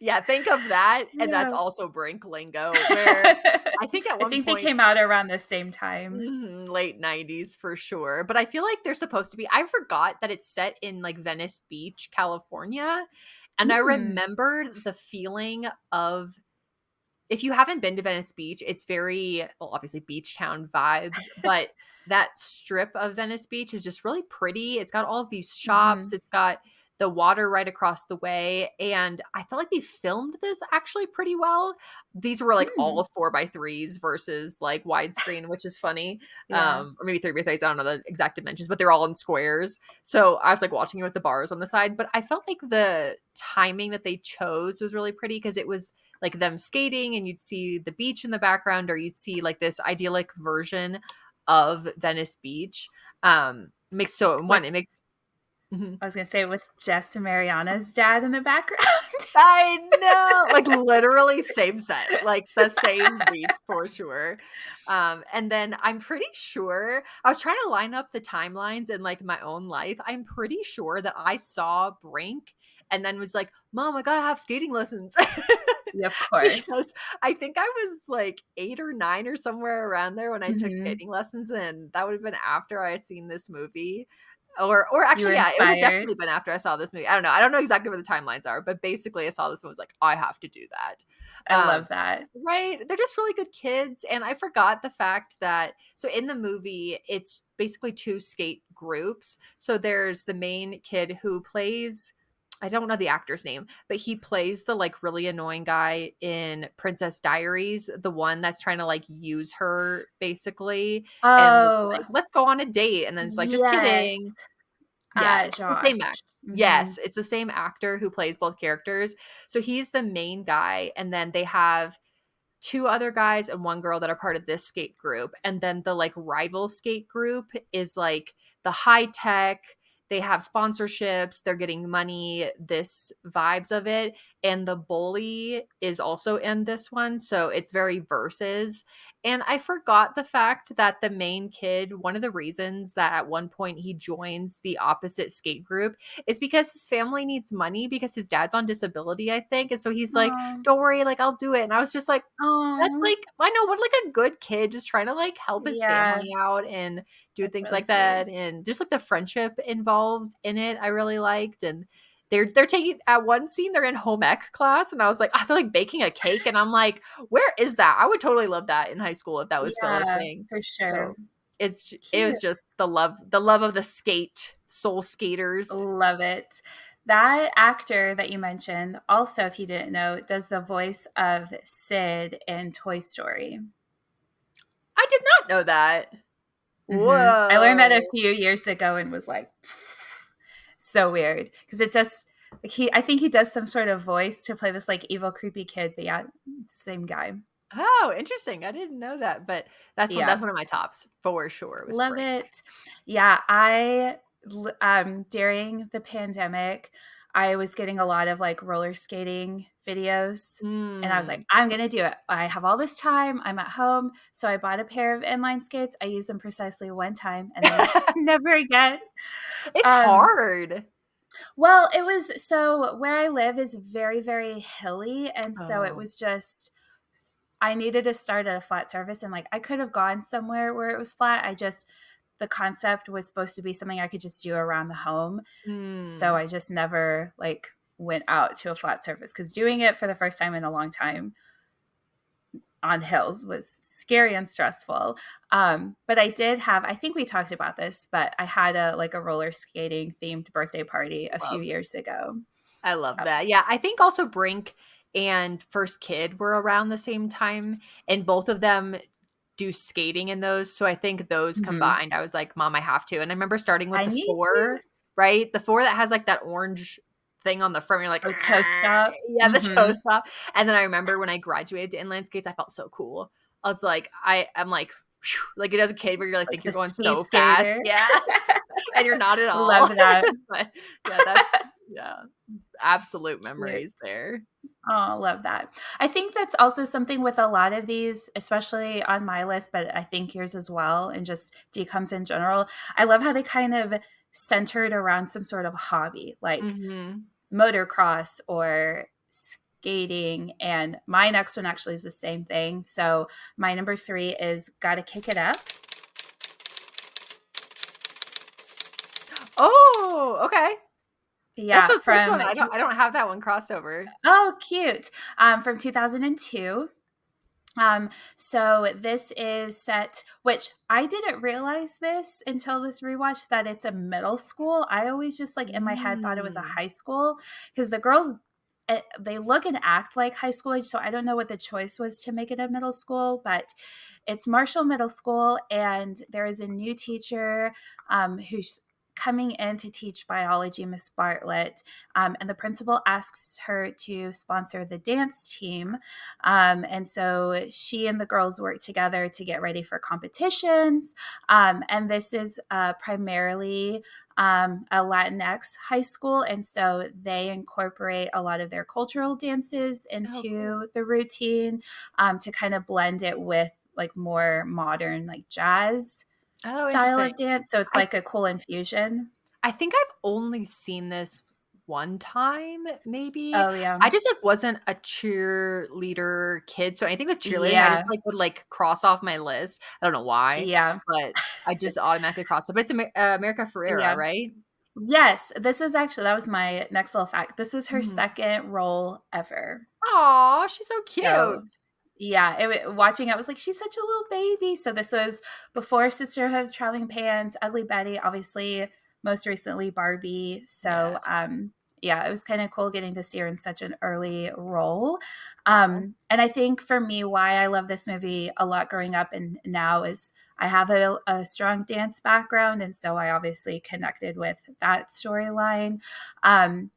Yeah, think of that, and that's Yeah. also Brink lingo, where I think at I one think they point, came out around the same time. late 90s for sure, but I feel like they're supposed to be I forgot that it's set in, like, Venice Beach, California, and I Mm. remembered the feeling of if you haven't been to Venice Beach, it's very well, obviously beach town vibes, but that strip of Venice Beach is just really pretty. It's got all of these shops. Mhm. It's got the water right across the way. And I felt like they filmed this actually pretty well. These were like all Mm. 4x3s versus like widescreen, which is funny. Yeah. Or maybe 3x3s. I don't know the exact dimensions, but they're all in squares. So I was like watching it with the bars on the side. But I felt like the timing that they chose was really pretty because it was like them skating and you'd see the beach in the background or you'd see like this idyllic version of Venice Beach. It makes so one, With it makes Mhm. I was gonna say with Jess and Mariana's dad in the background. I know, like literally same set, like the same beach for sure. And then I'm pretty sure I was trying to line up the timelines in like my own life. I'm pretty sure that I saw Brink and then was like, Mom, I gotta have skating lessons. Yeah, of course. Because I think I was like 8 or 9 or somewhere around there when I took Mhm. skating lessons, and that would have been after I had seen this movie. Or You were actually, yeah, it would have inspired. definitely been after I saw this movie. I don't know. I don't know exactly where the timelines are, but basically I saw this and was like, I have to do that. I love that. Right. They're just really good kids. And I forgot the fact that so in the movie, it's basically two skate groups. So there's the main kid who plays I don't know the actor's name, but he plays the like really annoying guy in Princess Diaries, the one that's trying to like use her basically and Oh, like let's go on a date and then it's like just yes. kidding. Yeah, it's the Josh. same act. Mhm. Yes, it's the same actor who plays both characters. So he's the main guy, and then they have two other guys and one girl that are part of this skate group. And then the like rival skate group is like the high tech, they have sponsorships, they're getting money, this vibes of it. And the bully is also in this one. So it's very versus. And I forgot the fact that the main kid, one of the reasons that at one point he joins the opposite skate group is because his family needs money because his dad's on disability, I think. And so he's like, Aw. don't worry, like I'll do it. And I was just like, that's Aw. like, I know what like a good kid just trying to like help his Yeah, family out and do that's things really like sweet. that. And just like the friendship involved in it, I really liked. And they're taking at one scene, they're in home ec class, and I was like, I feel like baking a cake, and I'm like, where is that? I would totally love that in high school if that was still a Yeah, thing. for sure. So it was Cute. just the love of the skate, soul skaters. Love it. That actor that you mentioned, also, if you didn't know, does the voice of Sid in Toy Story. I did not know that. I learned that a Whoa. few years ago and was like, so weird because it just like I think he does some sort of voice to play this like evil creepy kid, but yeah, same guy. Oh, interesting. I didn't know that, but Yeah, that's one of my tops for sure. It was love Brink. it. Yeah, during the pandemic, I was getting a lot of like roller skating videos. And I was like, Mm. I'm going to do it. I have all this time. I'm at home. So I bought a pair of inline skates. I used them precisely one time and then never again. It's Um, hard. well, it was so where I live is very, very hilly. And so it Oh. was just, I needed to start at a flat surface. And like, I could have gone somewhere where it was flat. The concept was supposed to be something I could just do around the home. So Mm. I just never like went out to a flat surface because doing it for the first time in a long time on hills was scary and stressful. But I did have, I think we talked about this, but I had a like a roller skating themed birthday party a few Love. years ago. I love Yep. that. Yeah, I think also Brink and First Kid were around the same time, and both of them do skating in those. So I think those Mhm. combined, I was like, Mom, I have to. And I remember starting with I the need to. 4, right? The 4 that has like that orange thing on the front. You're like, Oh, toe stop. yeah, the toe Mhm. stop. And then I remember when I graduated to inline skates, I felt so cool. I was like, I'm like, whew, like it as a kid where you're like, Like think you're the going speed so fast. skater. Yeah. And you're not at Love all. that. But yeah, that's, yeah, absolute Cute. memories there. Oh, love that. I think that's also something with a lot of these, especially on my list, but I think yours as well, and just DCOMs in general. I love how they kind of centered around some sort of hobby, like Hmm. motocross or skating. And my next one actually is the same thing. So my number 3 is Gotta Kick It Up. Oh, okay. That's Yeah, the first one. from I don't have that one crossed over. oh, cute. From 2002. So this is set, which I didn't realize this until this rewatch, that it's a middle school. I always just like in my head thought it was a Mm. high school because the girls, they look and act like high school age. So I don't know what the choice was to make it a middle school, but it's Marshall Middle School, and there is a new teacher who's coming in to teach biology, Miss Bartlett, and the principal asks her to sponsor the dance team. And so she and the girls work together to get ready for competitions. And this is primarily a Latinx high school. And so they incorporate a lot of their cultural dances Oh, cool. into the routine to kind of blend it with like more modern, like jazz Oh, style interesting. of dance. So it's I like a cool infusion. I think I've only seen this one time, maybe. Oh, yeah. I just like wasn't a cheerleader kid, so anything with cheerleading, I just Yeah. like would like cross off my list. I don't know why, Yeah. but I just automatically crossed it. But it's America Ferrera, Yeah. right? Yes. This is actually, that was my next little fact. This was her Mhm. second role ever. Aw, she's so cute. So yeah, watching it, I was like, she's such a little baby. So this was before Sisterhood of Traveling Pants, Ugly Betty, obviously, most recently Barbie. Yeah. So yeah, it was kind of cool getting to see her in such an early role. Aw. And I think for me, why I love this movie a lot growing up and now is I have a strong dance background, and so I obviously connected with that storyline. Um,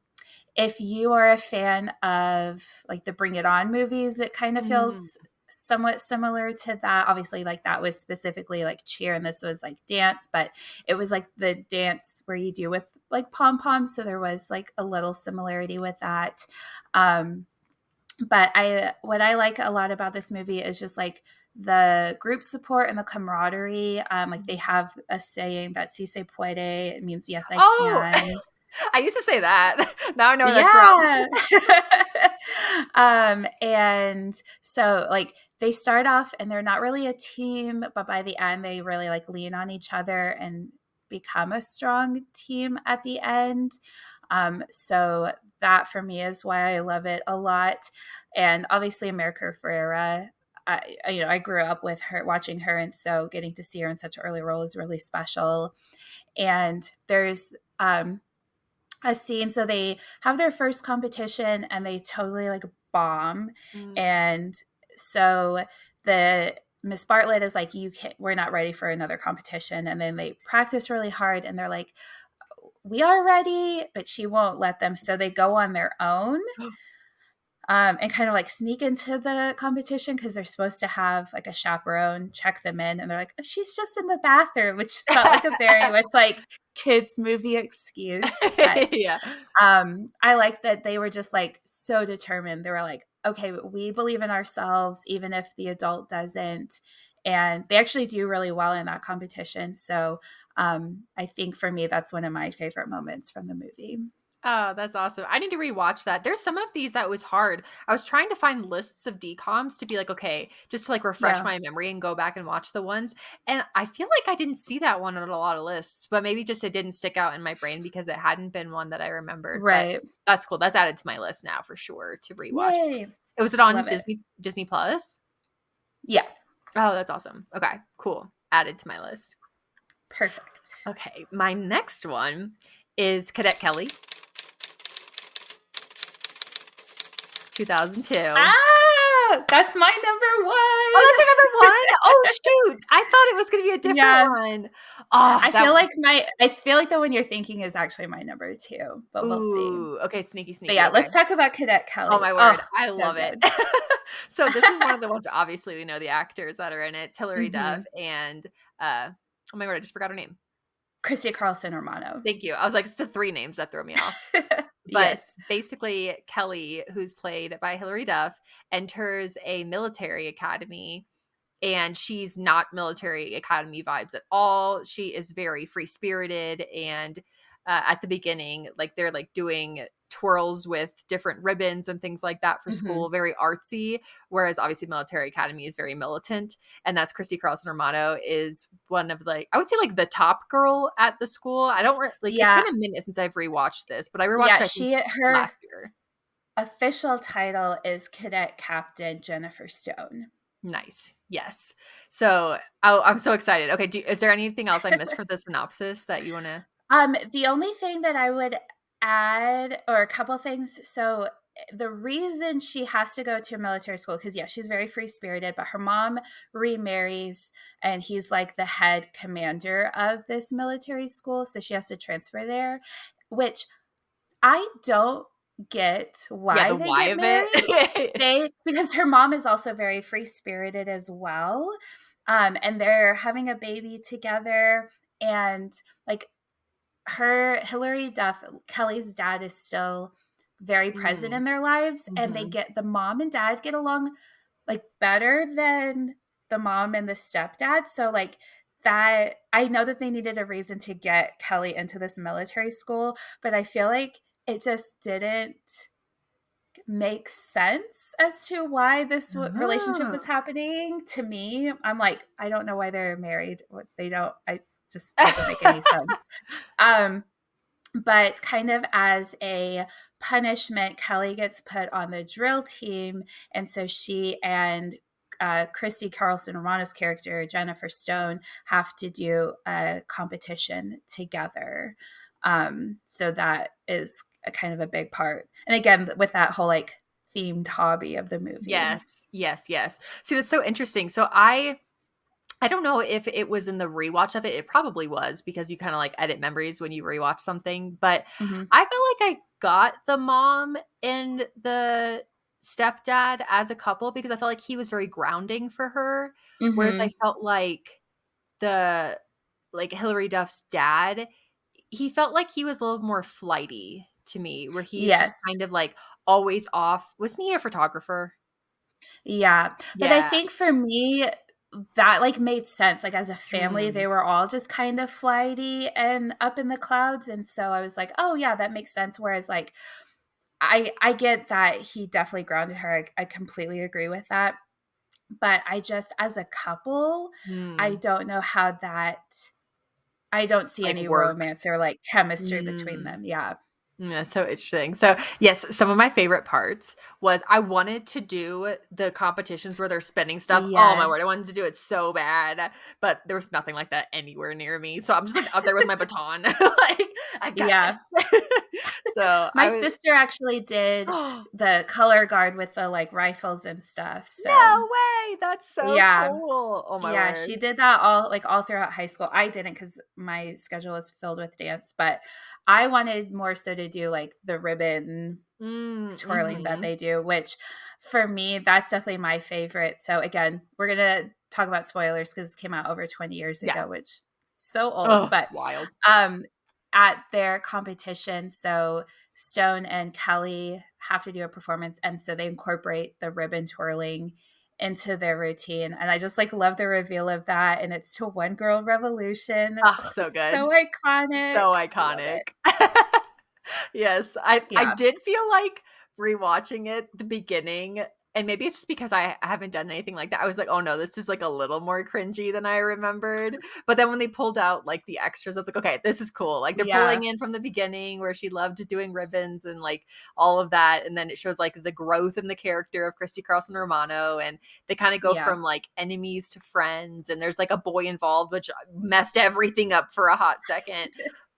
if you are a fan of like the Bring It On movies, it kind of Mm. feels somewhat similar to that. Obviously, like that was specifically like cheer and this was like dance, but it was like the dance where you do with like pom poms. So there was like a little similarity with that. Um, but what I like a lot about this movie is just like the group support and the camaraderie. Like they have a saying that "Si se puede," it means yes, I Oh, can. I used to say that. Now I know where that's from. Yeah. And so like they start off and they're not really a team, but by the end they really like lean on each other and become a strong team at the end. So that for me is why I love it a lot. And obviously America Ferrera, I grew up with her, watching her, and so getting to see her in such an early role is really special. And there's a scene. So they have their first competition and they totally like bomb. Mm. And so the Miss Bartlett is like, you can't, we're not ready for another competition. And then they practice really hard and they're like, we are ready, but she won't let them. So they go on their own and kind of like sneak into the competition because they're supposed to have like a chaperone check them in, and they're like, oh, she's just in the bathroom, which felt like a very much like kids movie excuse. But Yeah. I like that they were just like so determined. They were like, okay, we believe in ourselves even if the adult doesn't, and they actually do really well in that competition. So I think for me that's one of my favorite moments from the movie. Oh, that's awesome. I need to rewatch that. There's some of these that was hard. I was trying to find lists of DCOMs to be like, okay, just to like refresh Yeah. my memory and go back and watch the ones. And I feel like I didn't see that one on a lot of lists, but maybe just it didn't stick out in my brain because it hadn't been one that I remembered. But Right. that's cool. That's added to my list now for sure to rewatch. Yay. Was it on Love it. Disney Plus? Yeah. Oh, that's awesome. Okay, cool. Added to my list. Perfect. Okay, my next one is Cadet Kelly, 2002. Ah, That's my number Oh, that's your one. number one? Oh, shoot. I thought it was going to be a different Yeah. one. Oh, I that. feel like the one you're thinking is actually my number two, but we'll see. Ooh. Okay. Sneaky, But sneaky. yeah, Okay. let's talk about Cadet Oh, Kelly. my Oh, word. I so love it. good. So this is one of the ones, obviously, we know the actors that are in it. It's Hilary Duff Hmm. and, oh my word, I just forgot her name. Christy Carlson Romano. Thank you. I was like, it's the three names that throw me off. But Yes. basically, Kelly, who's played by Hilary Duff, enters a military academy, and she's not military academy vibes at all. She is very free spirited, and at the beginning, like they're like doing twirls with different ribbons and things like that for Hmm. school, very artsy. Whereas obviously, military academy is very militant, and that's Christy Carlson Romano is one of like, I would say like the top girl at the school. I don't like, it's been Yeah. a minute since I've rewatched this, but I rewatched Yeah. it, I think Her last year. official title is Cadet Captain Jennifer Stone. Nice. Yes. So, oh, I'm so excited. Okay. Is there anything else I missed for the synopsis that you want to? The only thing that I would add, or a couple things. So the reason she has to go to a military school, because yeah, she's very free spirited, but her mom remarries, and he's like the head commander of this military school, so she has to transfer there, which I don't get Yeah, why the they why get of married. it. Because her mom is also very free spirited as well. And they're having a baby together, and like Hilary Duff, Kelly's dad, is still very present Mm, in their lives, and hmm. the mom and dad get along like better than the mom and the stepdad. So like that, I know that they needed a reason to get Kelly into this military school, but I feel like it just didn't make sense as to why this relationship was Oh. happening to me. I'm like, I don't know why they're married. They don't, I just doesn't make any sense. Um, but kind of as a punishment, Kelly gets put on the drill team. And so she and Christy Carlson Romano's character, Jennifer Stone, have to do a competition together. So that is a kind of a big part. And again, with that whole like themed hobby of the movie. Yes, yes, yes. See, that's so interesting. So I don't know if it was in the rewatch of it. It probably was because you kind of like edit memories when you rewatch something. But Hmm. I felt like I got the mom and the stepdad as a couple because I felt like he was very grounding for her. Whereas I Hmm. felt like the like Hilary Duff's dad, he felt like he was a little more flighty to me, where he's just Yes. kind of like always off. Wasn't he a photographer? Yeah. But I Yeah. think for me, that like made sense. Like as a family, Mm. they were all just kind of flighty and up in the clouds. And so I was like, oh yeah, that makes sense. Whereas like I get that he definitely grounded her. I completely agree with that. But I just as a couple, I Mm. don't know how that I don't see Like any romance works. or like chemistry between Mm. them. Yeah. Yeah, so interesting. So, yes, some of my favorite parts was I wanted to do the competitions where they're spinning stuff. Oh my word, I Yes. wanted to do it so bad, but there was nothing like that anywhere near me. So I'm just like out there with my baton, like I got Yeah. this. So My I was, sister actually did oh, the color guard with the like rifles and stuff. So no way, that's so yeah. cool. Oh my Yeah, word. she did that all throughout high school. I didn't because my schedule was filled with dance, but I wanted more so to do like the ribbon twirling that Mm-hmm. they do, which for me, that's definitely my favorite. So again, we're gonna talk about spoilers because it came out over 20 years Yeah. ago, which is so old. Oh, But wild. um at their competition, so Stone and Kelly have to do a performance, and so they incorporate the ribbon twirling into their routine. And I just like love the reveal of that. And it's to One Girl Revolution. Oh, so So good. iconic. So Love iconic. it. Yes, I Yeah. did feel like rewatching it the beginning, and maybe it's just because I haven't done anything like that. I was like, "Oh no, this is like a little more cringy than I remembered." But then when they pulled out like the extras, I was like, "Okay, this is cool." Like they're Yeah. pulling in from the beginning where she loved doing ribbons and like all of that, and then it shows like the growth in the character of Christy Carlson Romano, and they kind of go Yeah. from like enemies to friends, and there's like a boy involved, which messed everything up for a hot second,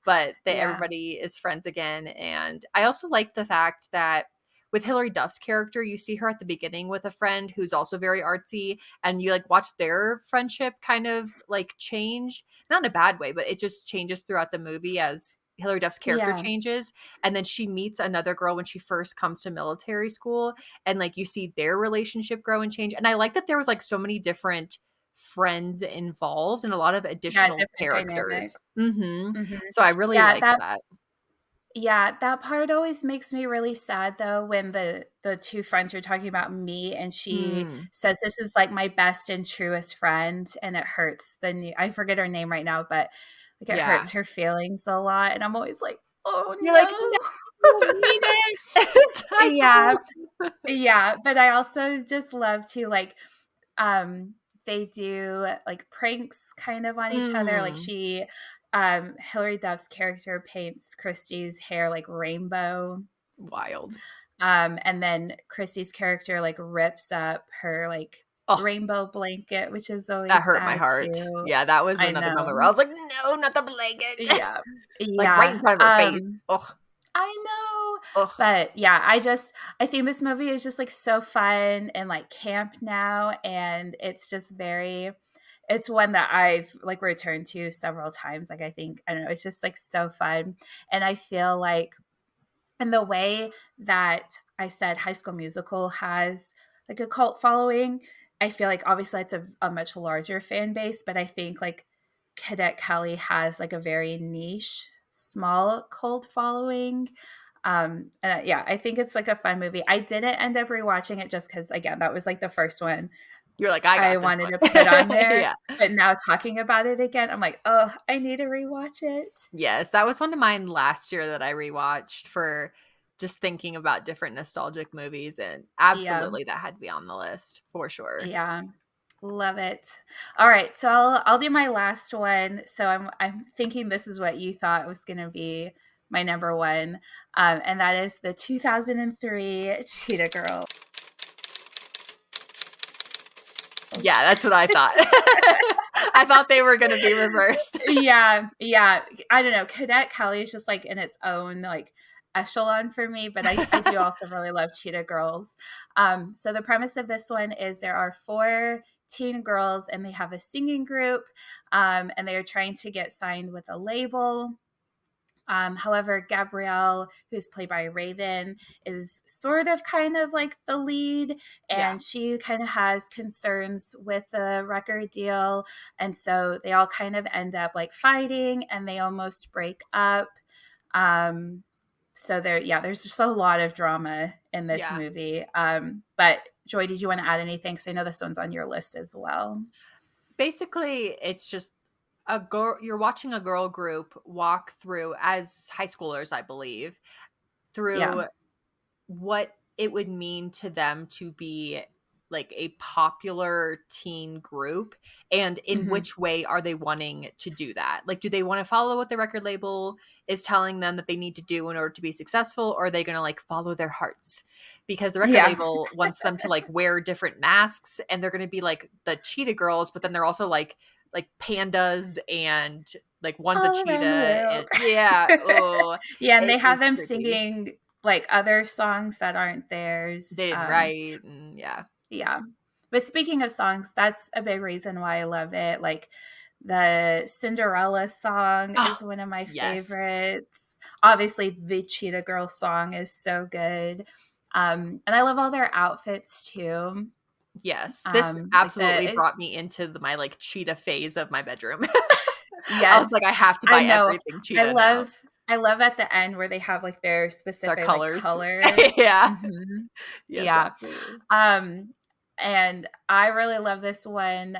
but that Yeah. everybody is friends again. And I also like the fact that with Hilary Duff's character, you see her at the beginning with a friend who's also very artsy, and you like watch their friendship kind of like change, not in a bad way, but it just changes throughout the movie as Hilary Duff's character Yeah. changes. And then she meets another girl when she first comes to military school, and like you see their relationship grow and change. And I like that there was like so many different friends involved and a lot of Yeah, additional different characters. dynamics. Hmm. Mhm. So I really Yeah, like that that. yeah, that part always makes me really sad though when the two friends are talking about me and she Mm, says this is like my best and truest friend and it hurts the new I forget her name right now, but like it yeah. hurts her feelings a lot and I'm always like, "Oh You're like, no, you don't mean no." it. It's high Yeah. school. Yeah, but I also just love to like um they do like pranks kind of on each other. Like Mm, she Hilary Duff's character paints Christie's hair like rainbow. wild. And then Christie's character like rips up her like Oh, rainbow blanket, which is that always hurt my sad heart. too. Yeah, that was I another moment know. where I was like, no, not the blanket. Yeah. Like right in Yeah. front of her face. Oh, I know. oh. But yeah, I think this movie is just like so fun and like camp now and it's just very it's one that I've like returned to several times. Like I think I don't know, it's just like so fun. And I feel like and the way that I said High School Musical has like a cult following, I feel like obviously it's a much larger fan base, but I think like Cadet Kelly has like a very niche, small cult following. And yeah, I think it's like a fun movie. I didn't end up rewatching it just because, again, that was like the first one You're like, I I got this wanted one. to put on there. Yeah. But now talking about it again, I'm like, oh, I need to rewatch it. Yes, that was one of mine last year that I rewatched for just thinking about different nostalgic movies, and Yeah. absolutely that had to be on the list for sure. Yeah. Love it. All right, so I'll do my last one. So I'm thinking this is what you thought was going to be my number one, and that is the 2003 Cheetah Girls. Yeah, that's what I thought. I thought they were going to be reversed. Yeah, yeah. I don't know. Cadet Kelly is just like in its own like echelon for me, but I do also really love Cheetah Girls. So the premise of this one is there are four teen girls and they have a singing group, and they are trying to get signed with a label. However, Gabrielle, who's played by Raven, is sort of kind of like the lead, Yeah. and she kind of has concerns with the record deal. And so they all kind of end up like fighting and they almost break up. Um, so there's just a lot of drama in this Yeah. movie. But Joy, did you want to add anything? Because I know this one's on your list as well. Basically, it's just a girl, you're watching a girl group walk through as high schoolers, I believe, Yeah. through what it would mean to them to be like a popular teen group, and in Hmm. which way are they wanting to do that? Like, do they want to follow what the record label is telling them that they need to do in order to be successful, or are they going to like follow their hearts? Because the record Yeah. label wants them to like wear different masks, and they're going to be like the cheetah girls, but then they're also like pandas, and like one's a All around the cheetah, world. and yeah, oh, Yeah, and they it have is them tricky. singing like other songs that aren't theirs. They didn't write, and yeah. Yeah. But speaking of songs, that's a big reason why I love it. Like the Cinderella song Oh, is one of my yes. favorites. Obviously, the Cheetah Girl song is so good. And I love all their outfits too. Yes. This Like absolutely brought me into my like cheetah phase of my bedroom. I was yes, like, I have to I buy know. everything I cheetah now. love I love at the end where they have like their Their specific like colors. color. Yeah. Mhm. Yes, Yeah. absolutely. And I really love this one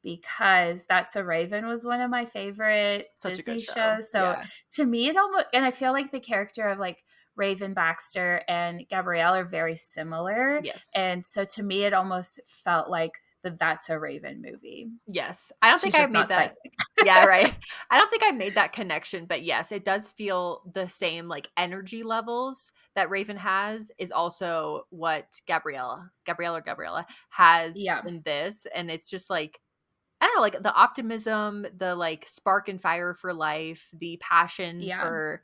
because That's a Raven was one of my favorite Such a good Disney show. shows. So Yeah. to me, it almost, and I feel like the character of like Raven Baxter and Gabrielle are very similar. Yes. And so to me, it almost felt like That's a Raven movie. Yes. I don't think She's I just made not that. psychic. Yeah, right. I don't think I made that connection, but yes, it does feel the same like energy levels that Raven has is also what Gabrielle or Gabriella has Yeah. in this. And it's just like, I don't know, like the optimism, the like spark and fire for life, the passion Yeah. for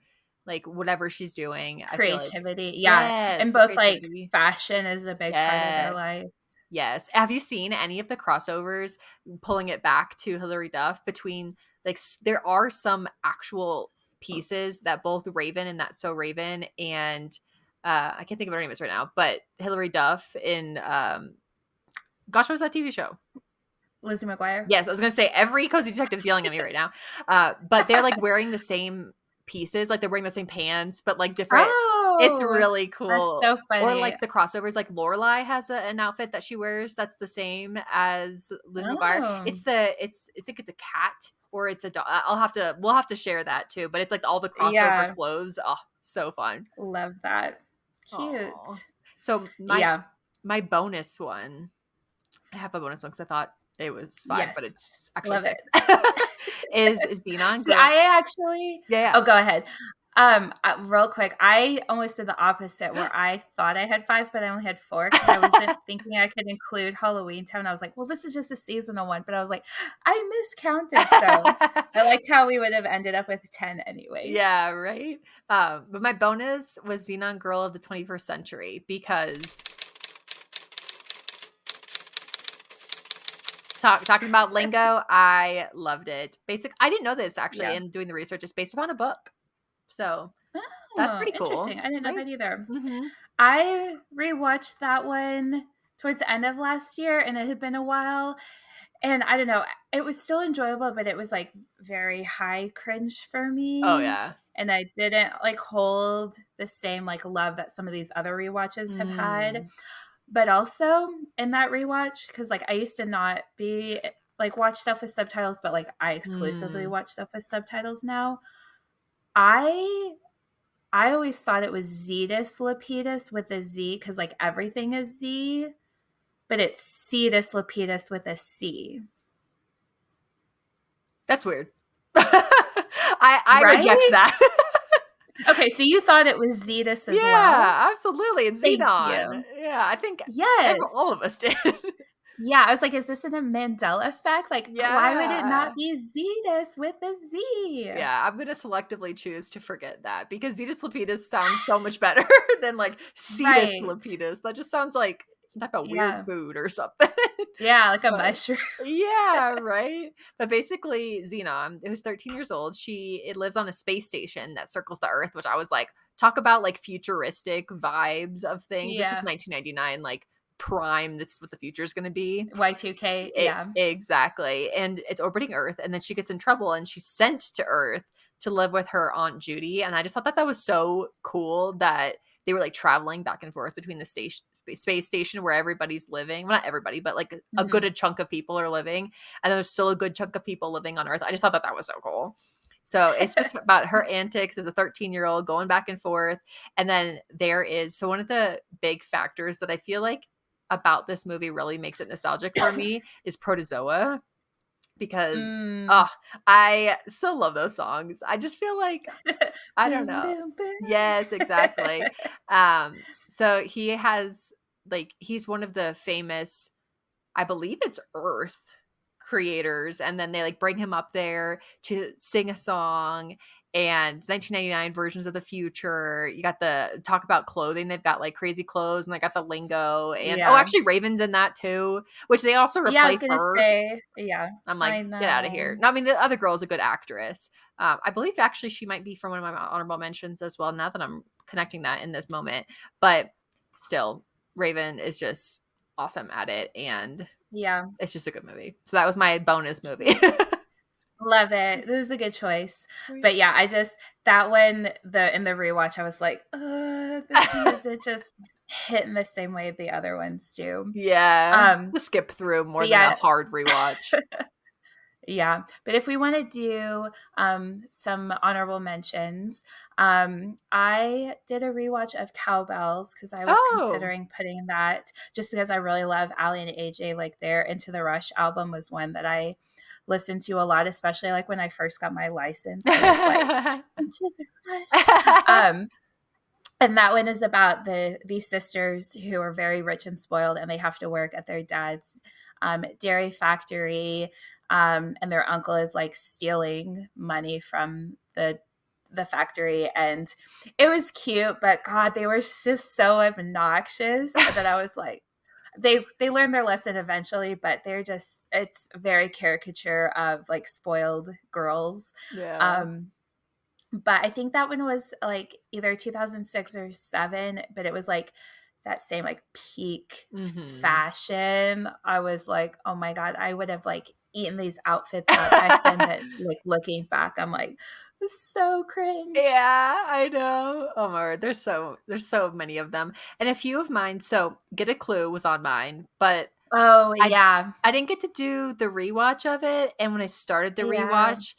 like whatever she's doing. I feel like Creativity. Yeah. yes, And the both like creativity. fashion is a big part of their Yes. life. Yes. Have you seen any of the crossovers pulling it back to Hilary Duff between like there are some actual pieces that both Raven and That's So Raven and I can't think of her name right now, but Hilary Duff in gosh, what was that TV show? Lizzie McGuire. Yes, I was gonna say every cozy detective's yelling at me right now. But they're like wearing the same pieces, like they're wearing the same pants, but like different. It's Oh, really that's cool. so Or funny. like the crossovers, like Lorelai has an outfit that she wears that's the same as Liz McGuire. Oh, It's I think it's a cat or it's a dog. We'll have to share that too. But it's like all the crossover yeah. clothes. Oh, so fun. Love that. Oh, Cute. so Yeah. my bonus one. I have a bonus one because I thought it was five, but Yes. it's actually Love six. it. Is Xenon See, Girl? I actually Yeah, oh, go ahead. Real quick, I almost did the opposite where I thought I had 5, but I only had 4 because I wasn't yeah. thinking I could include Halloween Town. I was like, well, this is just a seasonal one, but I was like, I miscounted. So I like how we would have ended up with 10 anyways. Yeah, right. But my bonus was Xenon Girl of the 21st Century because talking about lingo, I loved it. I didn't know this actually Yeah. in doing the research. It's based upon a book, so that's Oh, pretty interesting. cool, I didn't know right? that either. Mm-hmm. I rewatched that one towards the end of last year, and it had been a while. And I don't know, it was still enjoyable, but it was like very high cringe for Oh me. yeah. And I didn't like hold the same like love that some of these other rewatches have had. Mm. But also in that rewatch, because like I used to not be like watch stuff with subtitles, but like I exclusively Mm. watch stuff with subtitles now. I I always thought it was Zetus Lapidus with a Z because like everything is Z, but it's Cetus Lapidus with a C. That's weird. I reject Right? that. Okay, so you thought it was Zetus as well? Yeah, absolutely. It's Thank Xenon. you. Yeah, I think all Yes. of us did. Yeah, I was like, is this in a Mandela effect? Like, why would it not Yeah. be Zetus with a Z? Yeah, I'm gonna selectively choose to forget that because Zetus Lapidus sounds so much better than like Cetus Right. Lapidus. That just sounds like some type of weird Yeah. food or something. Yeah, like a But mushroom. yeah, right. But basically, Xenon, who's 13 years old, it lives on a space station that circles the Earth, which I was like, talk about like futuristic vibes of things. This is Yeah. 1999, like prime. This is what the future is going to be. Y2K. Yeah. Exactly. And it's orbiting Earth. And then she gets in trouble and she's sent to Earth to live with her Aunt Judy. And I just thought that was so cool that they were like traveling back and forth between the space station where everybody's living. Well, not everybody, but like a Hmm. good chunk of people are living. And there's still a good chunk of people living on Earth. I just thought that was so cool. So it's just about her antics as a 13-year-old going back and forth. And then so one of the big factors that I feel like about this movie really makes it nostalgic for me is Protozoa because Mm. oh, I still love those songs. I just feel like I don't Boom, know. boom, boom. Yes, exactly. So he's one of the famous, I believe it's Earth creators, and then they like bring him up there to sing a song and 1999 versions of the future. You got the talk about clothing. They've got like crazy clothes and they got the lingo and oh, Yeah. actually Raven's in that too, which they also Yeah, I was replaced gonna her. say, yeah, I'm like, I get out of here. know. No, I mean, the other girl is a good actress. I believe actually she might be from one of my honorable mentions as well. Now that I'm connecting that in this moment, but still, Raven is just awesome at it, and Yeah, it's just a good movie. So that was my bonus movie. love it. This is a good choice. But yeah, I just that one in the rewatch, I was like, this one isn't just hitting the same way the other ones do. Yeah, Um, the skip through more but than a yeah, hard rewatch. yeah. But if we want to do some honorable mentions, I did a rewatch of Cowbells because I was Oh. considering putting that just because I really love Ali and AJ. Like their Into the Rush album was one that I listened to a lot, especially like when I first got my license. I was like, Into the Rush. And that one is about these sisters who are very rich and spoiled, and they have to work at their dad's dairy factory, and their uncle is like stealing money from the the factory, and it was cute, but God, they were just so obnoxious that I was like, they learned their lesson eventually, but they're just, it's very caricature of like spoiled girls. Yeah. Um, but I think that one was like either 2006 or 7, but it was like that same like peak Mm-hmm. fashion. I was like, oh my God, I would have like eaten these outfits up back then, but like looking back, I'm like, it's so cringe. Yeah, I know. Oh my word, there's so many of them. And a few of mine, so Get a Clue was on mine, but Oh I yeah. I didn't get to do the rewatch of it, and when I started the Yeah. rewatch,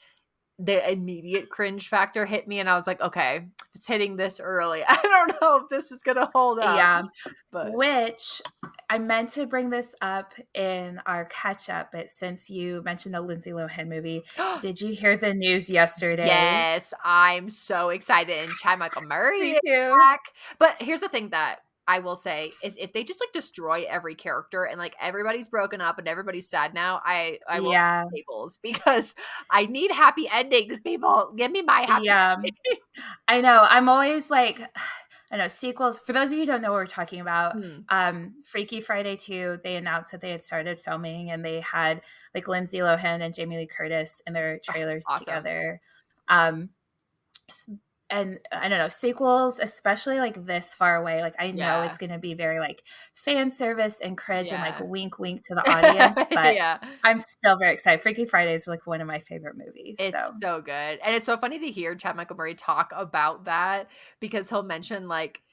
the immediate cringe factor hit me, and I was like, "Okay, it's hitting this early. I don't know if this is gonna hold up." Yeah. But Which I meant to bring this up in our catch up, but since you mentioned the Lindsay Lohan movie, did you hear the news yesterday? yes, I'm so excited, and Chad Michael Murray Me is too. back. But here's the thing that I will say is if they just like destroy every character and like everybody's broken up and everybody's sad now, I will Yeah. flip tables because I need happy endings, people. Give me my happy Yeah. ending. I know. I'm always like, I know sequels. For those of you who don't know what we're talking about, Hmm. Freaky Friday 2, they announced that they had started filming and they had like Lindsay Lohan and Jamie Lee Curtis in their Oh, trailers awesome. together. Um, and I don't know, sequels, especially like this far away, like I know Yeah. it's going to be very like fan service and cringe and like Yeah. wink wink to the audience, but Yeah. I'm still very excited. Freaky Friday is like one of my favorite movies. It's So so good. And it's so funny to hear Chad Michael Murray talk about that because he'll mention like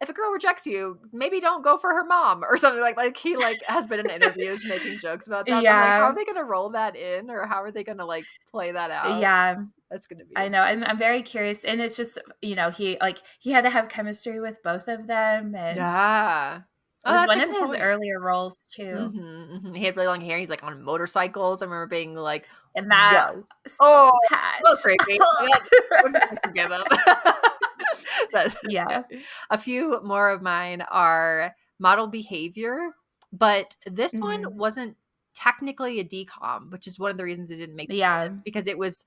if a girl rejects you, maybe don't go for her mom or something like he like has been in interviews making jokes about that. So I'm like, how yeah, are they gonna roll that in or how are they gonna like play that out? yeah, That's gonna be I know. I'm very curious. And it's just, he had to have chemistry with both of them. And yeah. it Oh, was that's one a of good his point. earlier roles too. He had really long hair. He's like on motorcycles. I remember being like, And that whoa. Oh, soul a little patch. creepy. When did I forgive him? That's Yeah. okay. A few more of mine are model behavior, but this one Hmm. wasn't technically a decom, which is one of the reasons it didn't make the Yeah. list because it was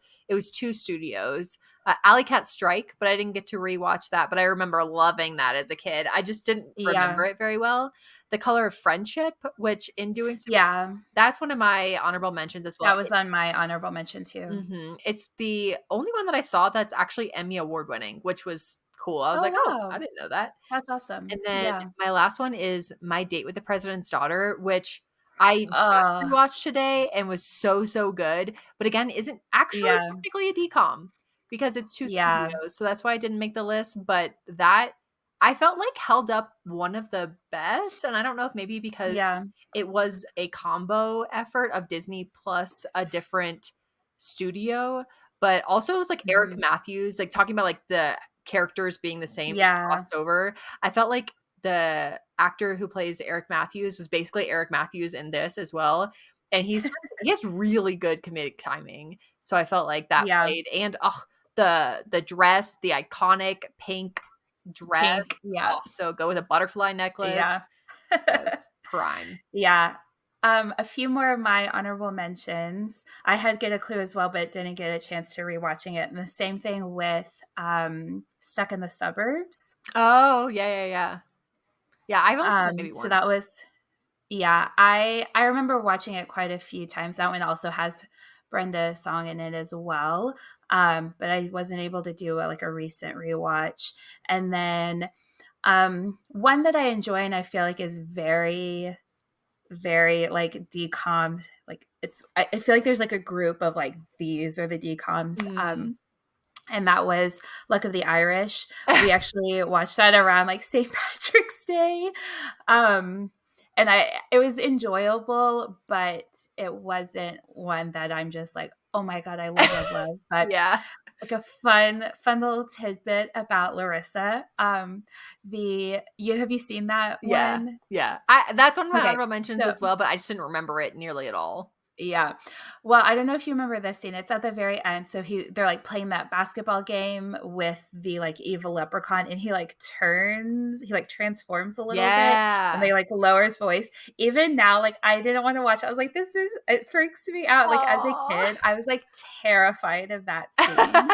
two studios. Alley Cat Strike, but I didn't get to rewatch that. But I remember loving that as a kid. I just didn't remember Yeah. it very well. The Color of Friendship, which in doing so, Yeah. that's one of my honorable mentions as well. That was on my honorable mention too. It's the only one that I saw that's actually Emmy award winning, which was cool. I was Oh, like, "Oh, I wow. didn't know that." That's awesome. And then Yeah. my last one is My Date with the President's Daughter, which I just Uh, rewatched today and was so, so good, but again, isn't actually yeah. technically a decom because it's 2 Yeah. studios, so that's why I didn't make the list, but that I felt like held up one of the best, and I don't know if maybe because Yeah. it was a combo effort of Disney plus a different studio, but also it was like Eric Mhm. Matthews, like talking about like the characters being the same but Yeah. crossed over. I felt like the actor who plays Eric Matthews was basically Eric Matthews in this as well. And he has really good comedic timing. So I felt like that Yeah. played and oh the dress, the iconic pink dress. Pink. Yeah. Oh, so go with a butterfly necklace. Yeah. That's prime. Yeah. A few more of my honorable mentions. I had Get a Clue as well, but didn't get a chance to rewatching it. And the same thing with Stuck in the Suburbs. Oh, yeah, yeah, yeah. Yeah, I've only seen that maybe So that once. was, yeah, I remember watching it quite a few times. That one also has Brenda's song in it as well. But I wasn't able to do like a recent rewatch. And then one that I enjoy and I feel like is very, very like decom, like I feel like there's like a group of like these are the decoms. Mm. And that was Luck of the Irish. We actually watched that around like St. Patrick's Day. Um, and it was enjoyable, but it wasn't one that I'm just like, oh my God, I love, love, love. But Yeah. like a fun little tidbit about Larissa. Have you seen that Yeah. one? Yeah. That's one of my Okay. honorable mentions So as well, but I just didn't remember it nearly at all. yeah. Well, I don't know if you remember this scene. It's at the very end. So they're like playing that basketball game with the like evil leprechaun and he like transforms a little bit and Yeah. they like lower his voice. Even now, like I didn't want to watch it. I was like, it freaks me out. Like as a Aw. kid, I was like terrified of that scene.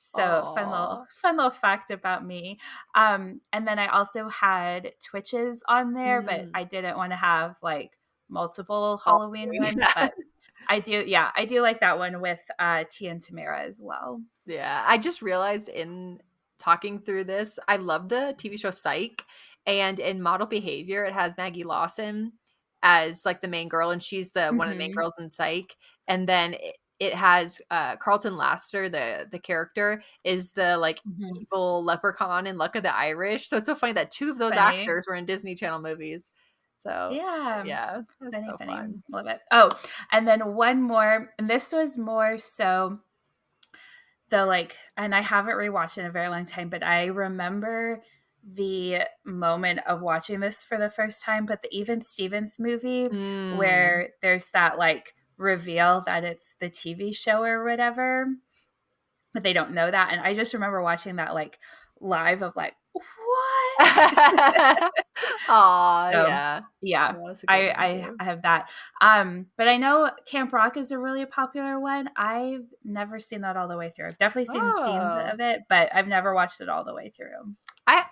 So Aw. fun little fact about me. And then I also had Twitches on there, but Mm. I didn't want to have like multiple All Halloween green. ones. But I do like that one with Tia and Tamara as well. Yeah, I just realized in talking through this, I love the TV show Psych, and in Model Behavior, it has Maggie Lawson as like the main girl, and she's the one of the main Hmm. girls in Psych. And then it has Carlton Laster, the character, is the like Hmm. evil leprechaun in Luck of the Irish. So it's so funny that two of those Funny. actors were in Disney Channel movies. So Yeah. yeah, that's Funny, so funny. fun. Love it. Oh, and then one more, and this was more so the like, and I haven't rewatched in a very long time, but I remember the moment of watching this for the first time, but the Even Stevens movie Mm. where there's that like reveal that it's the TV show or whatever, but they don't know that. And I just remember watching that like live of like, what? Aw, So yeah. yeah, Yeah, that's a good one I too. have that. But I know Camp Rock is a really popular one. I've never seen that all the way through. I've definitely seen scenes Oh. of it, but I've never watched it all the way through.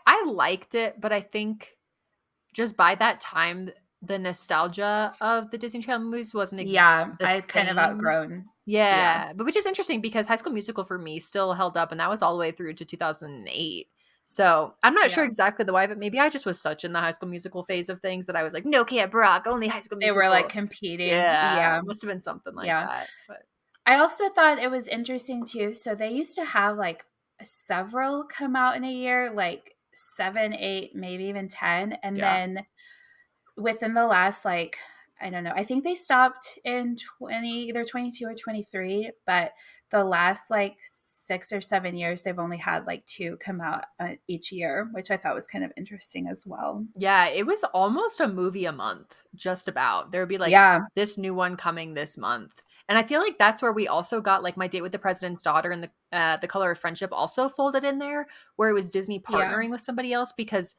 I liked it, but I think just by that time, the nostalgia of the Disney Channel movies wasn't Yeah, the I kind of same. outgrown. Yeah. Yeah, but which is interesting because High School Musical for me still held up, and that was all the way through to 2008. So I'm not sure Yeah. exactly the why, but maybe I just was such in the High School Musical phase of things that I was like, no Camp Rock, only High School They were like Musical. competing. Yeah, Yeah. must have been something like Yeah. that. But I also thought it was interesting too. So they used to have like several come out in a year, like 7, 8, maybe even 10. And yeah, then within the last like I don't know, I think they stopped in 20, either 22 or 23, but the last like 6 or 7 years they've only had like two come out each year, which I thought was kind of interesting as well. yeah, it was almost a movie a month, just about. There would be like Yeah. this new one coming this month. And I feel like that's where we also got like My Date with the President's Daughter and the Color of Friendship also folded in there, where it was Disney Yeah. partnering with somebody else because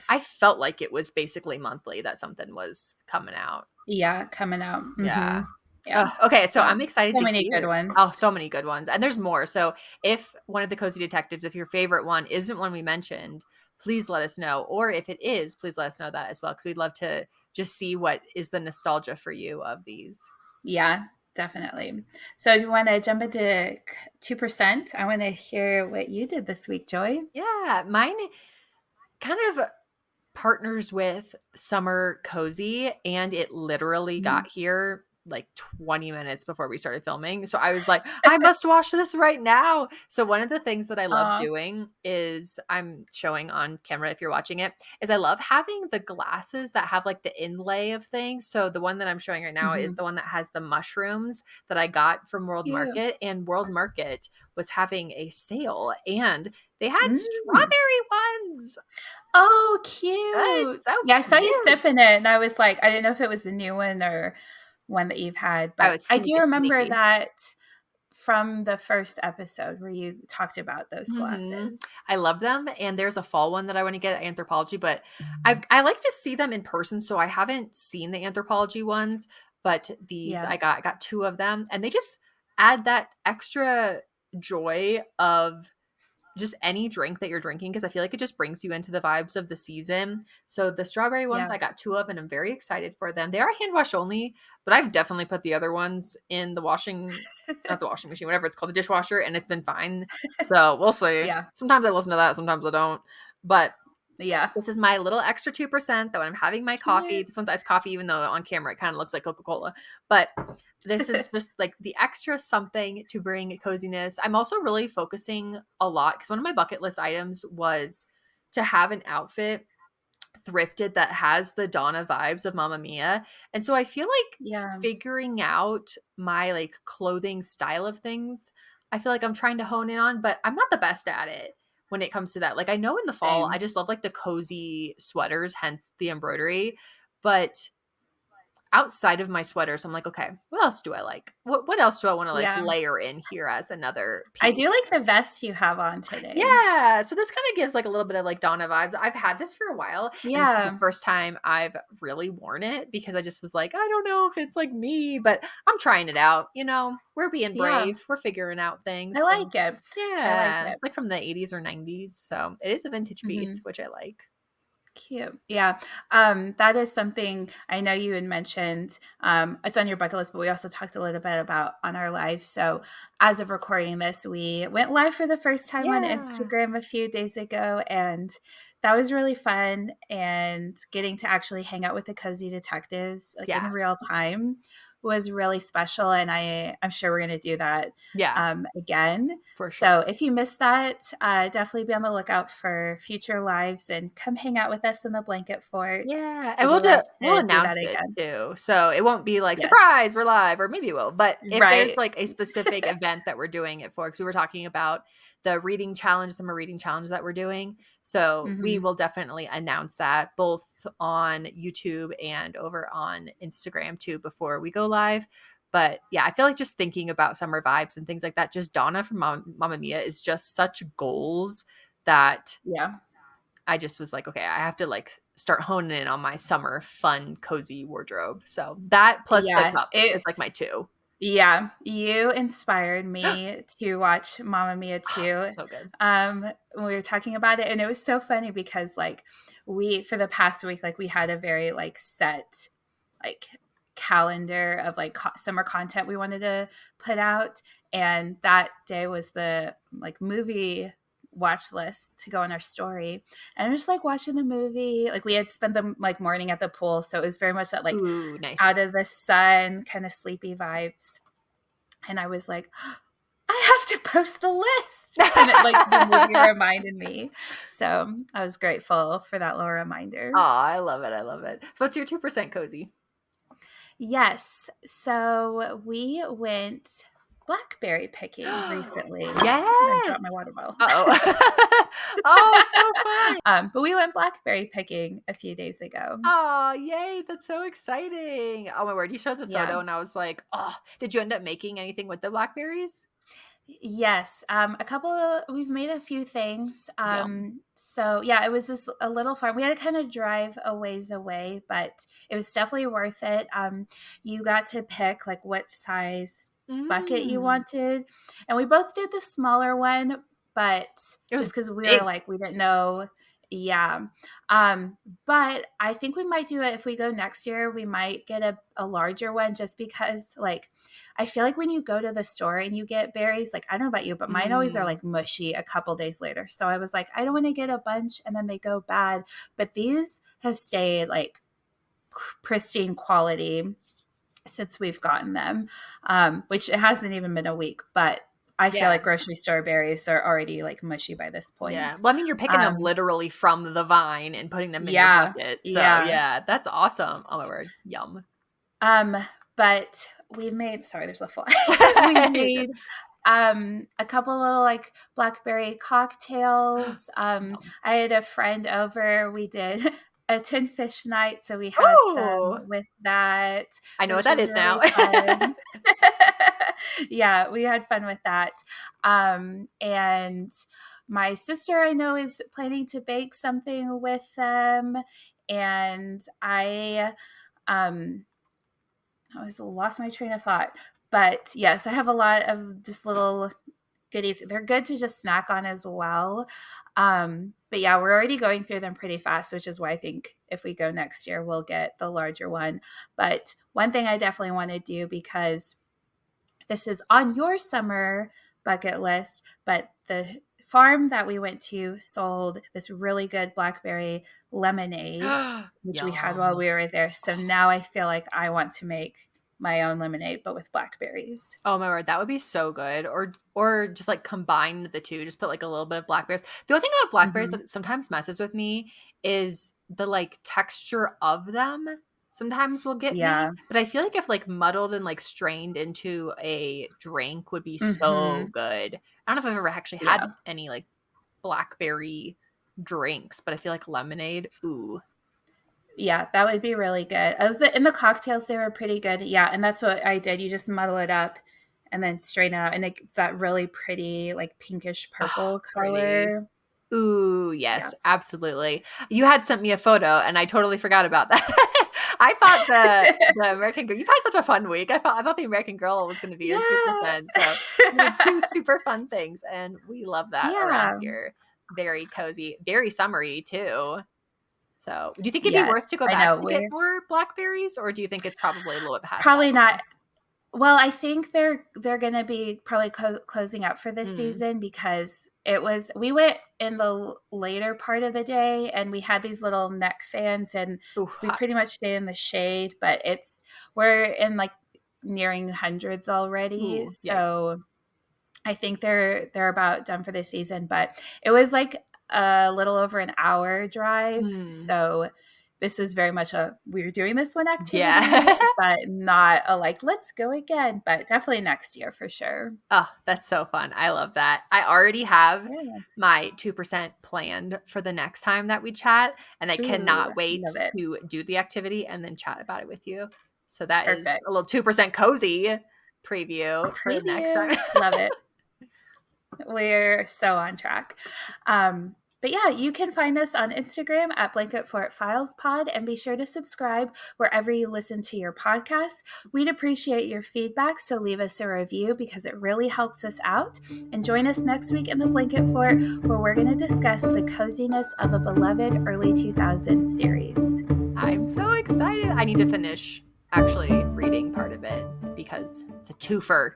I felt like it was basically monthly that something was coming out. Yeah, coming out. Yeah. Mhm. Yeah. Oh, okay, so So I'm excited so to many good hear. Oh, ones. so many good ones. And there's more. So if one of the Cozy Detectives, if your favorite one isn't one we mentioned, please let us know. Or if it is, please let us know that as well. Because we'd love to just see what is the nostalgia for you of these. Yeah, definitely. So if you want to jump into 2%, I want to hear what you did this week, Joy. Yeah, mine kind of partners with Summer Cozy, and it literally Mhm. got here like 20 minutes before we started filming. So I was like, I must watch this right now. So one of the things that I love Aw. doing is I'm showing on camera if you're watching it, is I love having the glasses that have like the inlay of things. So the one that I'm showing right now is Mhm. the one that has the mushrooms that I got from World Cute. Market, and World Market was having a sale and they had Mm. strawberry ones. Oh, It's cute. so Yeah, I saw you cute. sipping it, and I was like, I didn't know if it was a new one or one that you've had, I but was I do sneaky, remember sneaky. that from the first episode where you talked about those Mhm. glasses. I love them, and there's a fall one that I wanna get at Anthropologie, but I like to see them in person, so I haven't seen the Anthropologie ones, but these Yeah. I got 2 of them, and they just add that extra joy of just any drink that you're drinking because I feel like it just brings you into the vibes of the season. So the strawberry ones Yeah. I got 2 of, and I'm very excited for them. They are hand wash only, but I've definitely put the other ones in the washing not the washing machine, whatever it's called, the dishwasher, and it's been fine. So we'll see. Yeah. Sometimes I listen to that, sometimes I don't. But Yeah. this is my little extra 2% that when I'm having my coffee, Cute. this one's iced coffee, even though on camera it kind of looks like Coca-Cola. But this is just like the extra something to bring coziness. I'm also really focusing a lot because one of my bucket list items was to have an outfit thrifted that has the Donna vibes of Mamma Mia. And so I feel like Yeah. figuring out my like clothing style of things, I feel like I'm trying to hone in on, but I'm not the best at it when it comes to that. Like I know in the fall, I Same. just love like the cozy sweaters, hence the embroidery, but outside of my sweater. So I'm like, okay, what else do I like? What else do I want to like Yeah. layer in here as another I do piece? like the vest you have on today. Yeah, so this kind of gives like a little bit of like Donna vibes. I've had this for a while, and this is the Yeah. first time I've really worn it because I just was like, I don't know if it's like me, but I'm trying it out. We're being Yeah. brave. We're figuring out I things. So like it. I like yeah, it. it's like from the 80s or 90s. So it is a vintage piece, Mhm. which I like. Cute. Yeah. That is something I know you had mentioned. It's on your bucket list, but we also talked a little bit about on our live. So, as of recording this, we went live for the first time on Yeah. Instagram a few days ago, and that was really fun. And getting to actually hang out with the cozy detectives like in Yeah. real time was really special. And I'm sure we're going to do that Yeah, again. for sure. So if you missed that, definitely be on the lookout for future lives and come hang out with us in the blanket fort. Yeah, and We'd love we'll to do announce that it again. too. So it won't be like Yes. surprise, we're live, or maybe it will. But if there's Right. like a specific event that we're doing it for, because we were talking about the reading challenge, summer reading challenge that we're doing. So we Hmm. will definitely announce that both on YouTube and over on Instagram too before we go live. But yeah, I feel like just thinking about summer vibes and things like that, just Donna from Mamma Mia is just such goals that Yeah. I just was like, okay, I have to like start honing in on my summer fun, cozy wardrobe. So that plus the Yeah. cup is like my two. Yeah. You inspired me to watch Mamma Mia too. So good. When we were talking about it, and it was so funny because like for the past week, like we had a very like set like calendar of like summer content we wanted to put out, and that day was the like movie watch list to go on our story. And I'm just like watching the movie, like we had spent the like morning at the pool, so it was very much that like Ooh, nice. out of the sun kind of sleepy vibes. And I was like, I have to post the list, and it like the movie Oh, reminded me, so I was grateful for that little reminder. I love it. I love it. So what's your 2% cozy? Yes. So we went blackberry picking recently. I'm going to Yes. drop my water bottle. Uh-oh. Oh, so fun. But we went blackberry picking a few days ago. Oh, yay. That's so exciting. Oh my word. You showed the Yeah. photo and I was like, oh, did you end up making anything with the blackberries? Yes. We've made a few things. Yum. So yeah, it was just a little farm. We had to kind of drive a ways away, but it was definitely worth it. You got to pick like what size bucket you Mm. wanted. And we both did the smaller one, but It just was because we were big. like, we didn't know. Yeah. But I think we might do it if we go next year. We might get a larger one just because like I feel like when you go to the store and you get berries, like I don't know about you, but mine always are Mm. like mushy a couple days later. So I was like, I don't want to get a bunch and then they go bad. But these have stayed like pristine quality since we've gotten them, which it hasn't even been a week. But I feel Yeah. like grocery store berries are already like mushy by this Yeah. point. Well, I mean, you're picking them Um, literally from the vine and putting them in your yeah, bucket. So, yeah. yeah, that's awesome. Oh my word. Yum. Um, but we've made, sorry, there's a fly. We've You're good. made a couple little like blackberry cocktails. Yum. I had a friend over. We did a tin fish night, so we had some Oh, with that, I know what which that was is now. really fun. Yeah, we had fun with that. And my sister I know is planning to bake something with them, and um I was lost my train of thought. But yes, I have a lot of just little goodies. They're good to just snack on as well. But yeah, we're already going through them pretty fast, which is why I think if we go next year, we'll get the larger one. But one thing I definitely want to do, because this is on your summer bucket list, but the farm that we went to sold this really good blackberry lemonade, which we had while Yum. we were there. So now I feel like I want to make my own lemonade, but with blackberries. Oh my word, that would be so good. Or just like combine the two, just put like a little bit of blackberries. The only thing about blackberries Hmm. that sometimes messes with me is the like texture of them. Sometimes will get me, Yeah. but I feel like if like muddled and like strained into a drink would be so Hmm. good. I don't know if I've ever actually Yeah. had any like blackberry drinks, but I feel like lemonade, ooh. Yeah, that would be really good. In the cocktails, they were pretty good. Yeah, and that's what I did. You just muddle it up and then strain it out, and it's that really pretty, like pinkish Oh, purple pretty. color. Ooh, Yeah. yes, absolutely. You had sent me a photo and I totally forgot about that. I thought the American Girl, you've had such a fun week. I thought the American Girl was going to be your Yeah. 2%. So you did two super fun things and we love that around Yeah. here. Very cozy, very summery too. So, do you think it'd be worth Yes, to go I back know. to get We're more blackberries or do you think it's probably a little bit past probably that? not. Well, I think they're going to be probably closing up for this Mm. season because we went in the later part of the day and we had these little neck fans and Ooh, we pretty hot. much stayed in the shade, but we're in like nearing hundreds already. Ooh, yikes. So I think they're about done for this season, but it was like a little over an hour drive. Mm. So this is very much a we're doing this one Yeah. activity, but not a like let's go again, but definitely next year for sure. Oh, that's so fun. I love that. I already have Yeah. my 2% planned for the next time that we chat, and I Ooh, cannot wait love it. to do the activity and then chat about it with you. So that is Perfect. a little 2% cozy preview for the next time. Preview. Love it. We're so on track. But yeah, you can find us on Instagram at Blanket Fort Files Pod and be sure to subscribe wherever you listen to your podcasts. We'd appreciate your feedback, so leave us a review because it really helps us out. And join us next week in the Blanket Fort where we're going to discuss the coziness of a beloved early 2000s series. I'm so excited. I need to finish actually reading part of it because it's a twofer.